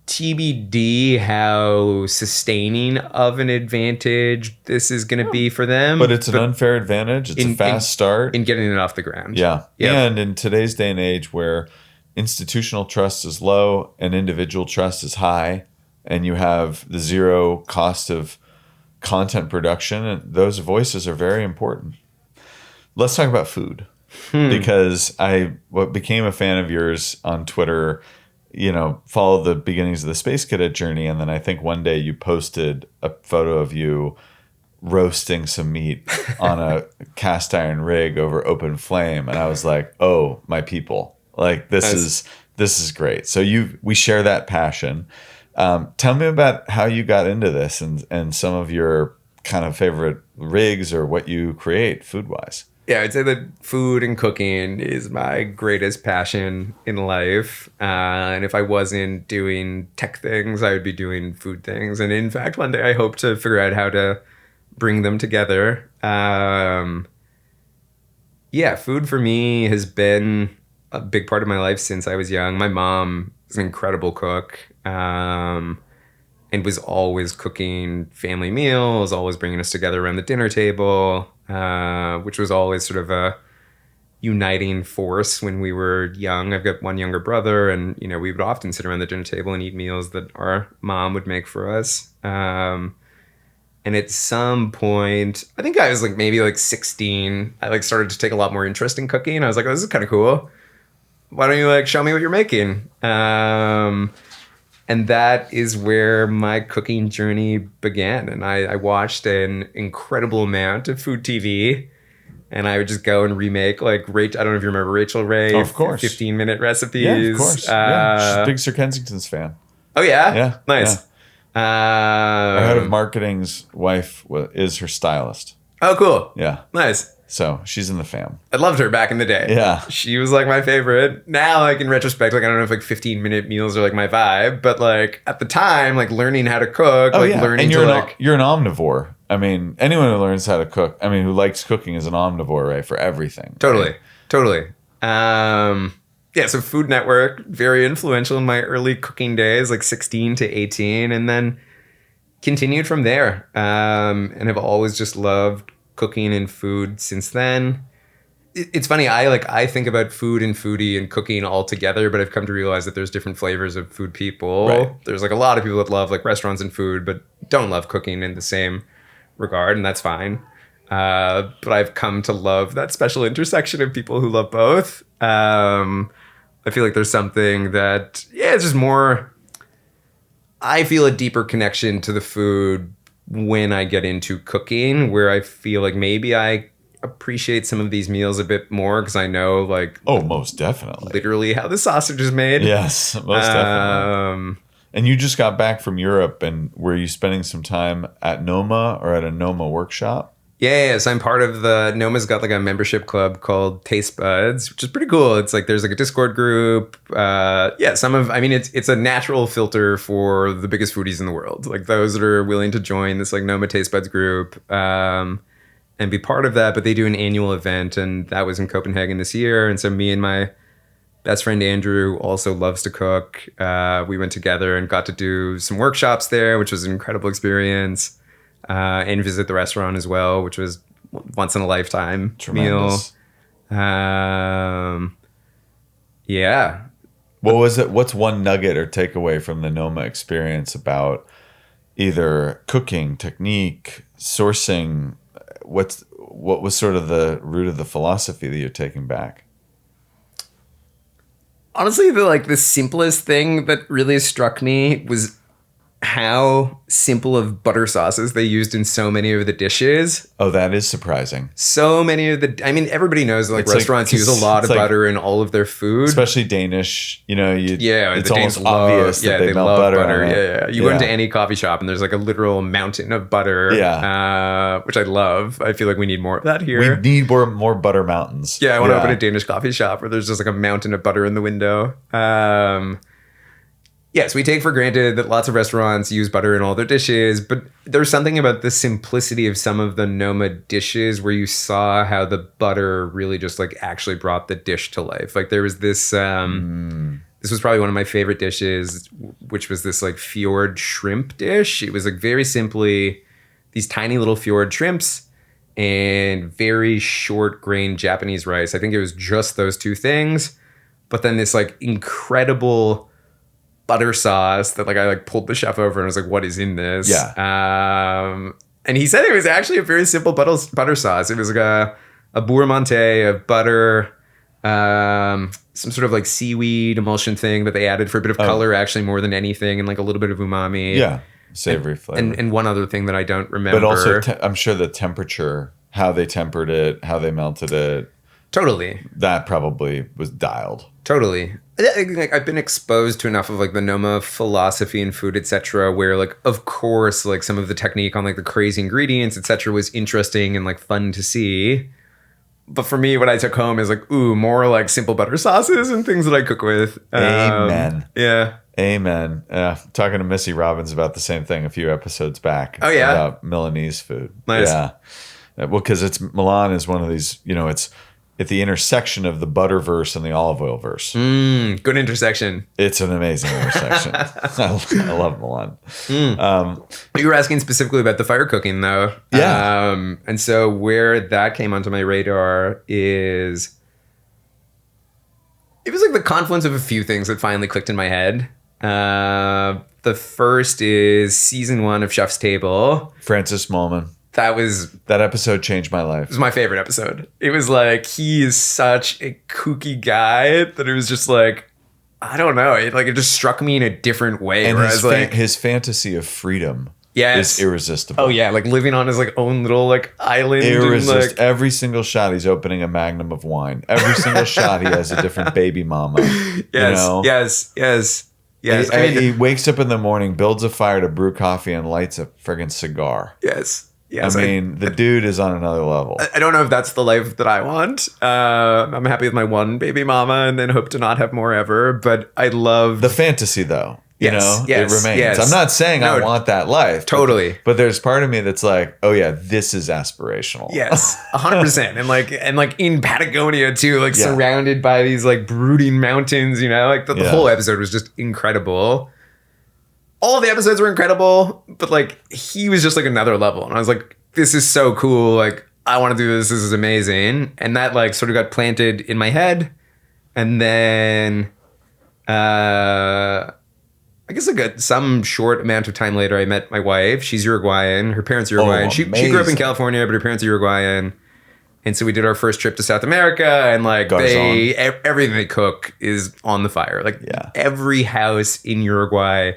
TBD how sustaining of an advantage this is going to be for them. But it's an unfair advantage. It's a fast start. In getting it off the ground. Yeah. Yep. And in today's day and age where institutional trust is low and individual trust is high, and you have the zero cost of content production, and those voices are very important. Let's talk about food. Because what became a fan of yours on Twitter, followed the beginnings of the Spacecadet journey. And then I think one day you posted a photo of you roasting some meat on a cast iron rig over open flame. And I was like, oh, my people, like this is great. So we share that passion. Tell me about how you got into this and some of your kind of favorite rigs or what you create food wise. Yeah, I'd say that food and cooking is my greatest passion in life. And if I wasn't doing tech things, I would be doing food things. And in fact, one day I hope to figure out how to bring them together. Food for me has been a big part of my life since I was young. My mom is an incredible cook and was always cooking family meals, always bringing us together around the dinner table. Which was always sort of a uniting force when we were young. I've got one younger brother, and we would often sit around the dinner table and eat meals that our mom would make for us. And at some point, I think I was like maybe like 16, I like started to take a lot more interest in cooking. I was like, oh, this is kind of cool. Why don't you like show me what you're making? And that is where my cooking journey began. And I watched an incredible amount of food TV. And I would just go and remake like I don't know if you remember Rachel Ray. Oh, of course. 15-minute recipes. Yeah, of course. She's a big Sir Kensington's fan. Oh, yeah? Yeah. Nice. Yeah. Our head of marketing's wife is her stylist. Oh, cool. Yeah. Nice. So she's in the fam. I loved her back in the day. Yeah. She was like my favorite. Now, like in retrospect, like I don't know if like 15-minute meals are like my vibe, but like at the time, like learning how to cook, learning and to you're an omnivore. I mean, anyone who learns how to cook, who likes cooking is an omnivore, right? For everything. Totally. Right? Totally. So Food Network, very influential in my early cooking days, like 16 to 18, and then continued from there. And have always just loved cooking and food since then. It's funny, I think about food and foodie and cooking all together, but I've come to realize that there's different flavors of food people. Right. There's like a lot of people that love like restaurants and food, but don't love cooking in the same regard, and that's fine. But I've come to love that special intersection of people who love both. I feel like there's something that, it's just more, I feel a deeper connection to the food when I get into cooking, where I feel like maybe I appreciate some of these meals a bit more because I know like most definitely literally how the sausage is made. Yes, most definitely. And you just got back from Europe, and were you spending some time at Noma or at a Noma workshop? Yeah, so I'm part of the Noma's got like a membership club called Taste Buds, which is pretty cool. It's like there's like a Discord group. It's a natural filter for the biggest foodies in the world. Like those that are willing to join this like Noma Taste Buds group and be part of that. But they do an annual event, and that was in Copenhagen this year. And so me and my best friend Andrew also loves to cook. We went together and got to do some workshops there, which was an incredible experience. And visit the restaurant as well, which was once in a lifetime Tremendous. meal. Yeah. What was it? What's one nugget or takeaway from the Noma experience about either cooking, technique, sourcing? What was sort of the root of the philosophy that you're taking back? Honestly, the simplest thing that really struck me was how simple of butter sauces they used in so many of the dishes. Oh, that is surprising. So many of everybody knows that restaurants use a lot of butter in all of their food. Especially Danish, it's almost Danes obvious that they melt butter. Yeah. You go into any coffee shop and there's like a literal mountain of butter, which I love. I feel like we need more of that here. We need more butter mountains. Yeah, I want to open a Danish coffee shop where there's just like a mountain of butter in the window. Yes, we take for granted that lots of restaurants use butter in all their dishes, but there's something about the simplicity of some of the Noma dishes where you saw how the butter really just like actually brought the dish to life. Like there was this, this was probably one of my favorite dishes, which was this like fjord shrimp dish. It was like very simply these tiny little fjord shrimps and very short grain Japanese rice. I think it was just those two things, but then this like incredible butter sauce that like I like pulled the chef over and I was like, what is in this? Yeah. And he said it was actually a very simple butter sauce. It was like a beurre monté of butter, some sort of like seaweed emulsion thing that they added for a bit of color, actually more than anything, and like a little bit of umami. Yeah. Savory flavor. And one other thing that I don't remember. But also I'm sure the temperature, how they tempered it, how they melted it. Totally. That probably was dialed. Totally. Like I've been exposed to enough of like the Noma philosophy in food, etc., where like of course like some of the technique on like the crazy ingredients, etc., was interesting and like fun to see. But for me, what I took home is like, more like simple butter sauces and things that I cook with. Amen. Yeah. Amen. Talking to Missy Robbins about the same thing a few episodes back. Oh yeah. About Milanese food. Nice. Yeah. Well, because Milan is one of these, it's at the intersection of the butter verse and the olive oil verse. Good intersection. It's an amazing intersection. I love Milan. You were asking specifically about the fire cooking, though. Yeah. And so where that came onto my radar is... It was like the confluence of a few things that finally clicked in my head. The first is season 1 of Chef's Table. Francis Mallman. That episode changed my life. It was my favorite episode. It was like, he is such a kooky guy that it was just like, I don't know. It just struck me in a different way. And his fantasy of freedom is irresistible. Oh yeah, like living on his like own little like island. Irresistible. Every single shot he's opening a magnum of wine. Every single shot he has a different baby mama. Yes. He wakes up in the morning, builds a fire to brew coffee, and lights a friggin' cigar. Yes. The dude is on another level. I don't know if that's the life that I want. I'm happy with my one baby mama and then hope to not have more ever. But I love... The fantasy, though. It remains. Yes. I'm not saying I want that life. Totally. But there's part of me that's like, oh yeah, this is aspirational. Yes, 100%. and like in Patagonia too, surrounded by these like brooding mountains, the whole episode was just incredible. All of the episodes were incredible, but like he was just like another level. And I was like, this is so cool. Like, I want to do this. This is amazing. And that like sort of got planted in my head. And then I guess like some short amount of time later, I met my wife. She's Uruguayan. Her parents are Uruguayan. She grew up in California, but her parents are Uruguayan. And so we did our first trip to South America, and like everything they cook is on the fire. Like every house in Uruguay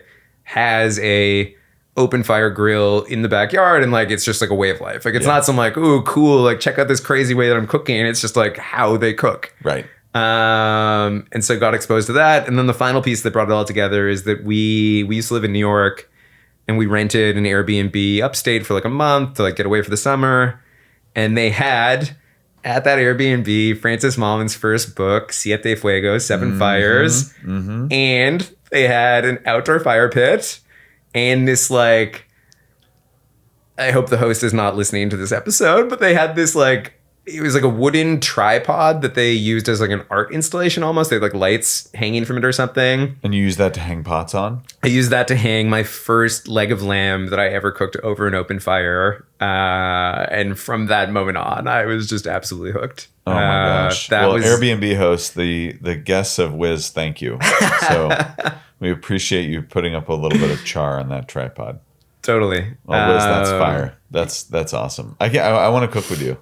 has a open fire grill in the backyard, and like it's just like a way of life. Like it's not some like, ooh, cool, like check out this crazy way that I'm cooking. It's just like how they cook. Right. And so got exposed to that. And then the final piece that brought it all together is that we used to live in New York, and we rented an Airbnb upstate for like a month to like get away for the summer. And they had at that Airbnb Francis Mallman's first book, Siete Fuegos, Seven Fires. And they had an outdoor fire pit and this like, I hope the host is not listening to this episode, but they had this like, it was like a wooden tripod that they used as like an art installation almost. They had like lights hanging from it or something. And you use that to hang pots on? I used that to hang my first leg of lamb that I ever cooked over an open fire. And from that moment on, I was just absolutely hooked. Oh my gosh. Airbnb hosts, the guests of Wiz, thank you. So we appreciate you putting up a little bit of char on that tripod. Totally. Oh, Wiz, that's fire. That's awesome. I want to cook with you.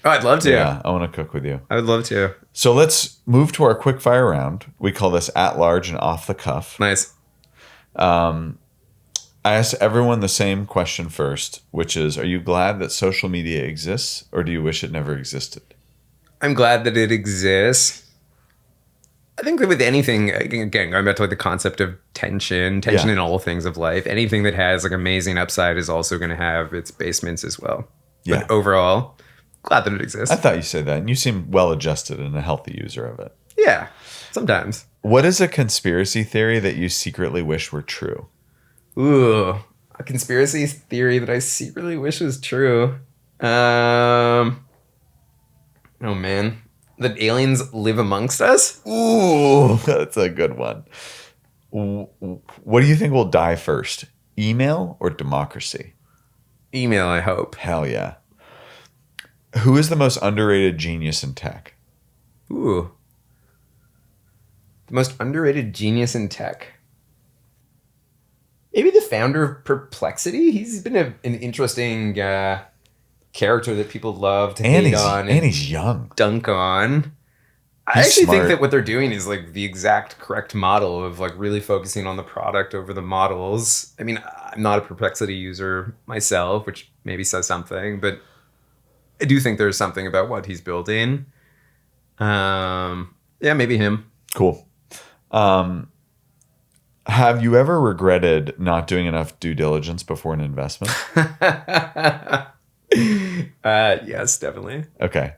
Oh, I'd love to. Yeah, I want to cook with you. I would love to. So let's move to our quick fire round. We call this at large and off the cuff. Nice. I asked everyone the same question first, which is, are you glad that social media exists or do you wish it never existed? I'm glad that it exists. I think that with anything, again, going back to like the concept of tension in all things of life, anything that has like amazing upside is also going to have its basements as well. Yeah. But overall, glad that it exists. I thought you said that, and you seem well adjusted and a healthy user of it. Yeah, sometimes. What is a conspiracy theory that you secretly wish were true? Ooh, a conspiracy theory that I secretly wish was true. Oh man, that aliens live amongst us? Ooh, that's a good one. What do you think will die first? Email or democracy? Email, I hope. Hell yeah. Who is the most underrated genius in tech? Ooh. The most underrated genius in tech. Maybe the founder of Perplexity. He's been an interesting character that people love to hate on. And he's young. Dunk on. I actually think that what they're doing is like the exact correct model of like really focusing on the product over the models. I mean, I'm not a Perplexity user myself, which maybe says something, but I do think there's something about what he's building. Yeah, maybe him. Cool. Have you ever regretted not doing enough due diligence before an investment? Yes, definitely. Okay.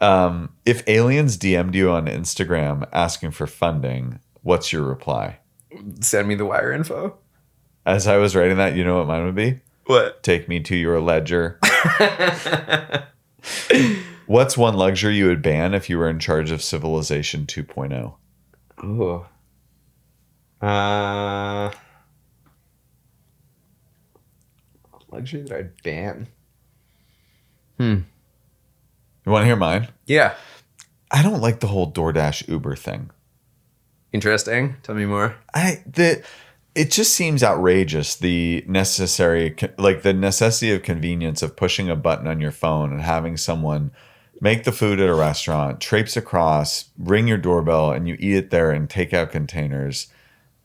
If aliens DM'd you on Instagram asking for funding, what's your reply? Send me the wire info. As I was writing that, you know what mine would be? What? Take me to your ledger. What's one luxury you would ban if you were in charge of Civilization 2.0? Oh. Luxury that I'd ban. You want to hear mine? Yeah. I don't like the whole DoorDash Uber thing. Interesting. Tell me more. It just seems outrageous, the necessity of convenience of pushing a button on your phone and having someone make the food at a restaurant, traipse across, ring your doorbell, and you eat it there in takeout containers.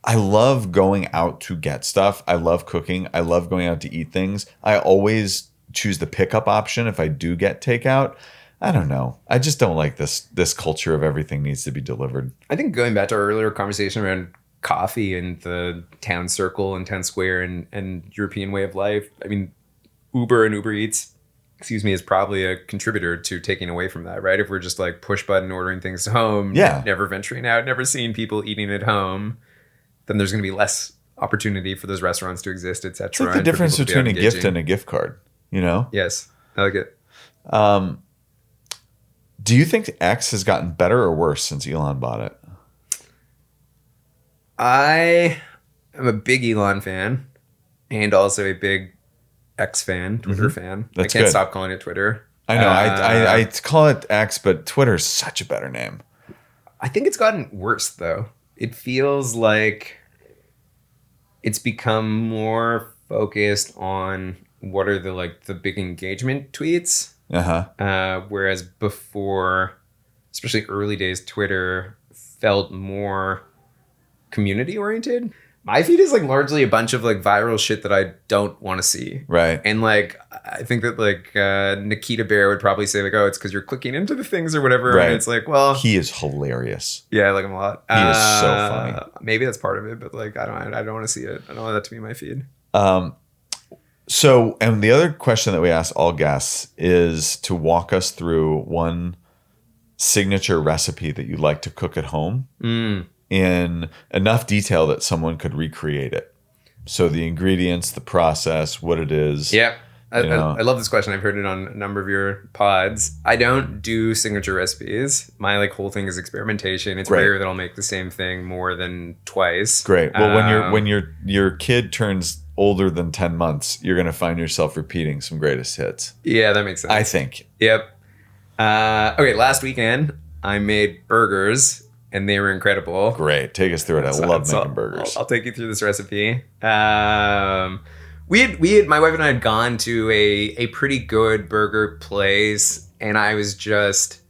I love going out to get stuff. I love cooking. I love going out to eat things. I always choose the pickup option if I do get takeout. I don't know. I just don't like this culture of everything needs to be delivered. I think going back to our earlier conversation around coffee and the town circle and town square and European way of life, I mean, Uber and Uber Eats, is probably a contributor to taking away from that, right? If we're just like push button ordering things to home, never venturing out, never seeing people eating at home, then there's going to be less opportunity for those restaurants to exist, etc. It's like the difference between a gift and a gift card, you know? Yes, I like it. Do you think X has gotten better or worse since Elon bought it? I am a big Elon fan and also a big X fan, Twitter fan. I can't stop calling it Twitter. I know. I call it X, but Twitter's such a better name. I think it's gotten worse, though. It feels like it's become more focused on what are the big engagement tweets. Whereas before, especially early days, Twitter felt more community oriented. My feed is largely a bunch of viral shit that I don't want to see. Right. And I think that Nikita Bear would probably say oh, it's because you're clicking into the things or whatever. Right. And it's well, he is hilarious. Yeah, I like him a lot. He is so funny. So maybe that's part of it, but I don't want to see it. I don't want that to be my feed. So So, and the other question that we ask all guests is to walk us through one signature recipe that you like to cook at home in enough detail that someone could recreate it. So the ingredients, the process, what it is. Yep. I love this question. I've heard it on a number of your pods. I don't do signature recipes. My like whole thing is experimentation. It's rare that I'll make the same thing more than twice. Great. Well, when your kid turns older than 10 months, you're going to find yourself repeating some greatest hits. Yeah, that makes sense. I think. Yep. Okay, last weekend I made burgers and they were incredible. Great. Take us through it. I love making burgers. I'll take you through this recipe. We had my wife and I had gone to a pretty good burger place, and I was just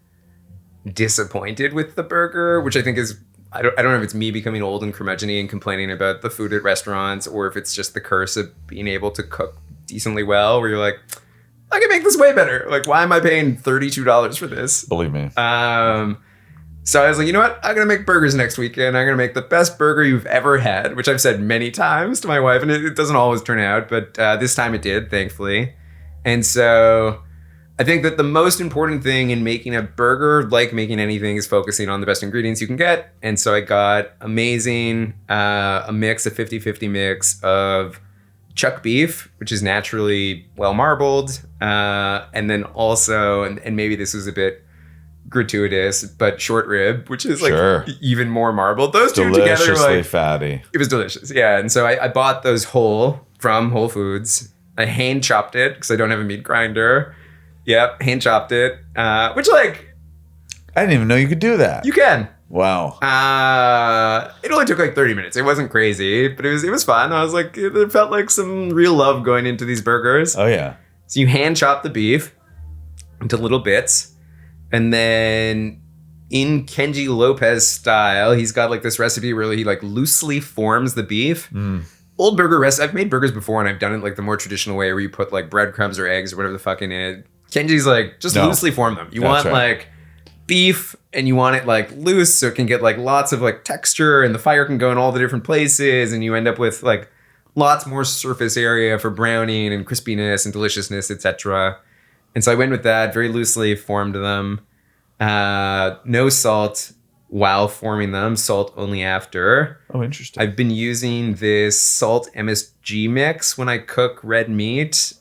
disappointed with the burger, which I think is I don't know if it's me becoming old and curmudgeon-y and complaining about the food at restaurants, or if it's just the curse of being able to cook decently well, where you're like, I can make this way better. Like, why am I paying $32 for this? Believe me. So I was like, you know what? I'm going to make burgers next weekend. I'm going to make the best burger you've ever had, which I've said many times to my wife, and it doesn't always turn out, but this time it did, thankfully. And so I think that the most important thing in making a burger, like making anything, is focusing on the best ingredients you can get. And so I got a mix, a 50-50 mix of chuck beef, which is naturally well marbled. And then also, and maybe this was a bit gratuitous, but short rib, which is like even more marbled. Those two together, deliciously fatty. It was delicious. Yeah. And so I bought those whole from Whole Foods. I hand chopped it because I don't have a meat grinder. Yep. Hand chopped it, which like, I didn't even know you could do that. You can. Wow. It only took like 30 minutes. It wasn't crazy, but it was fun. I was like, it felt like some real love going into these burgers. Oh yeah. So you hand chop the beef into little bits. And then in Kenji Lopez style, he's got like this recipe where he like loosely forms the beef. Old burger recipe. I've made burgers before and I've done it like the more traditional way where you put like breadcrumbs or eggs or whatever the fuck in it. Kenji's like, just loosely form them. You want like beef and you want it like loose so it can get like lots of like texture and the fire can go in all the different places and you end up with like lots more surface area for browning and crispiness and deliciousness, etc. And so I went with that, very loosely formed them. No salt while forming them, salt only after. Oh, interesting. I've been using this salt MSG mix when I cook red meat,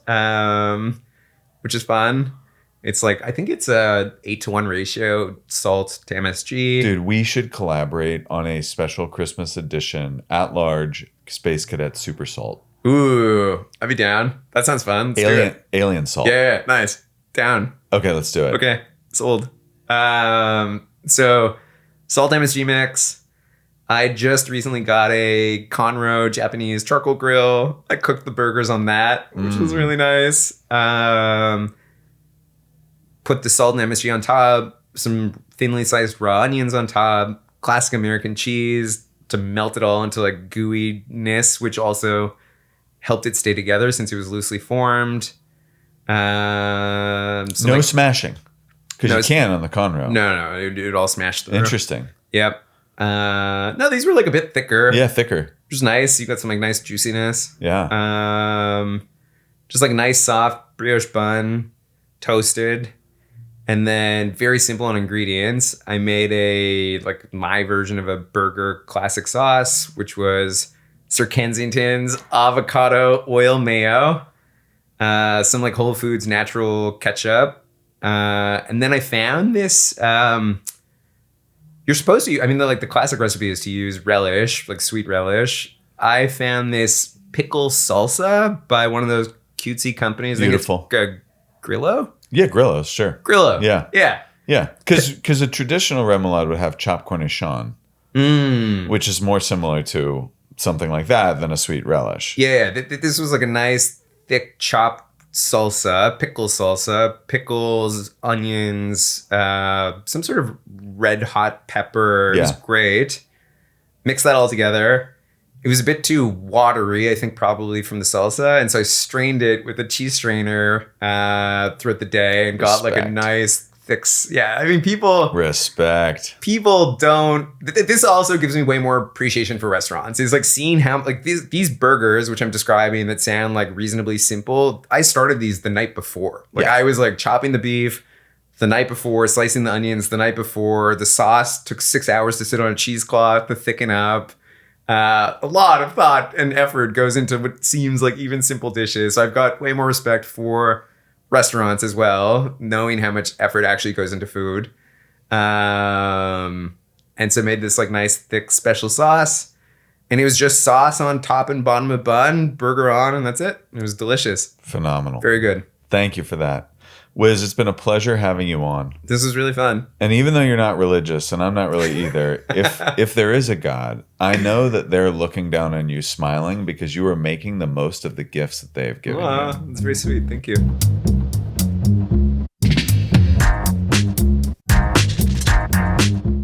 which is fun. It's like, I think it's a 8-to-1 ratio salt to MSG. Dude, we should collaborate on a special Christmas edition at large Spacecadet Super Salt. Ooh, I'd be down. That sounds fun. Alien salt. Yeah, nice. Down. Okay, let's do it. Okay, sold. So salt MSG mix. I just recently got a Conroe Japanese charcoal grill. I cooked the burgers on that, which was really nice. Put the salt and MSG on top, some thinly sliced raw onions on top, classic American cheese to melt it all into like gooiness, which also helped it stay together since it was loosely formed. No smashing. Because you can on the Conroe. No, it all smashed through. Interesting. Yep. No, these were like a bit thicker. Yeah, thicker. Which is nice. You got some like nice juiciness. Yeah. Just like nice soft brioche bun, toasted. And then very simple on ingredients. I made my version of a burger classic sauce, which was Sir Kensington's avocado oil mayo, some like Whole Foods natural ketchup. And then I found this, you're supposed to, the classic recipe is to use relish, like sweet relish. I found this pickle salsa by one of those cutesy companies. Beautiful. I think it's Grillo? Yeah, Grillo, sure. Grillo. Yeah. Yeah. Yeah, because a traditional remoulade would have chopped cornichon, which is more similar to something like that than a sweet relish. Yeah, this was like a nice thick chopped salsa, pickles, onions, some sort of red hot pepper. It was great. Mix that all together. It was a bit too watery, I think probably from the salsa. And so I strained it with a cheese strainer throughout the day and got like a nice Yeah, I mean, people don't. This also gives me way more appreciation for restaurants. Is like seeing how like these burgers, which I'm describing, that sound like reasonably simple. I started these the night before. Like I was like chopping the beef the night before, slicing the onions the night before. The sauce took 6 hours to sit on a cheesecloth to thicken up. A lot of thought and effort goes into what seems like even simple dishes. So I've got way more respect for restaurants as well, knowing how much effort actually goes into food. And so made this like nice thick special sauce, and it was just sauce on top and bottom of bun, burger on, and that's it. It was delicious. Phenomenal. Very good. Thank you for that. Wiz, it's been a pleasure having you on. This was really fun. And even though you're not religious, and I'm not really either, if there is a God, I know that they're looking down on you smiling because you are making the most of the gifts that they have given you. That's very sweet. Thank you.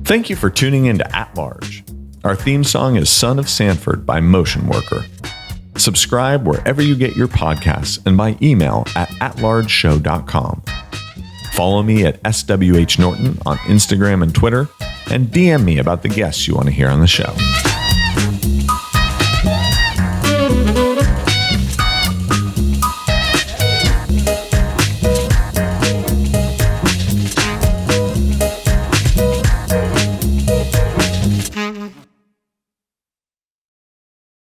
Thank you for tuning in to At Large. Our theme song is Son of Sanford by Motion Worker. Subscribe wherever you get your podcasts and by email at atlargeshow.com. Follow me at SWH Norton on Instagram and Twitter, and DM me about the guests you want to hear on the show.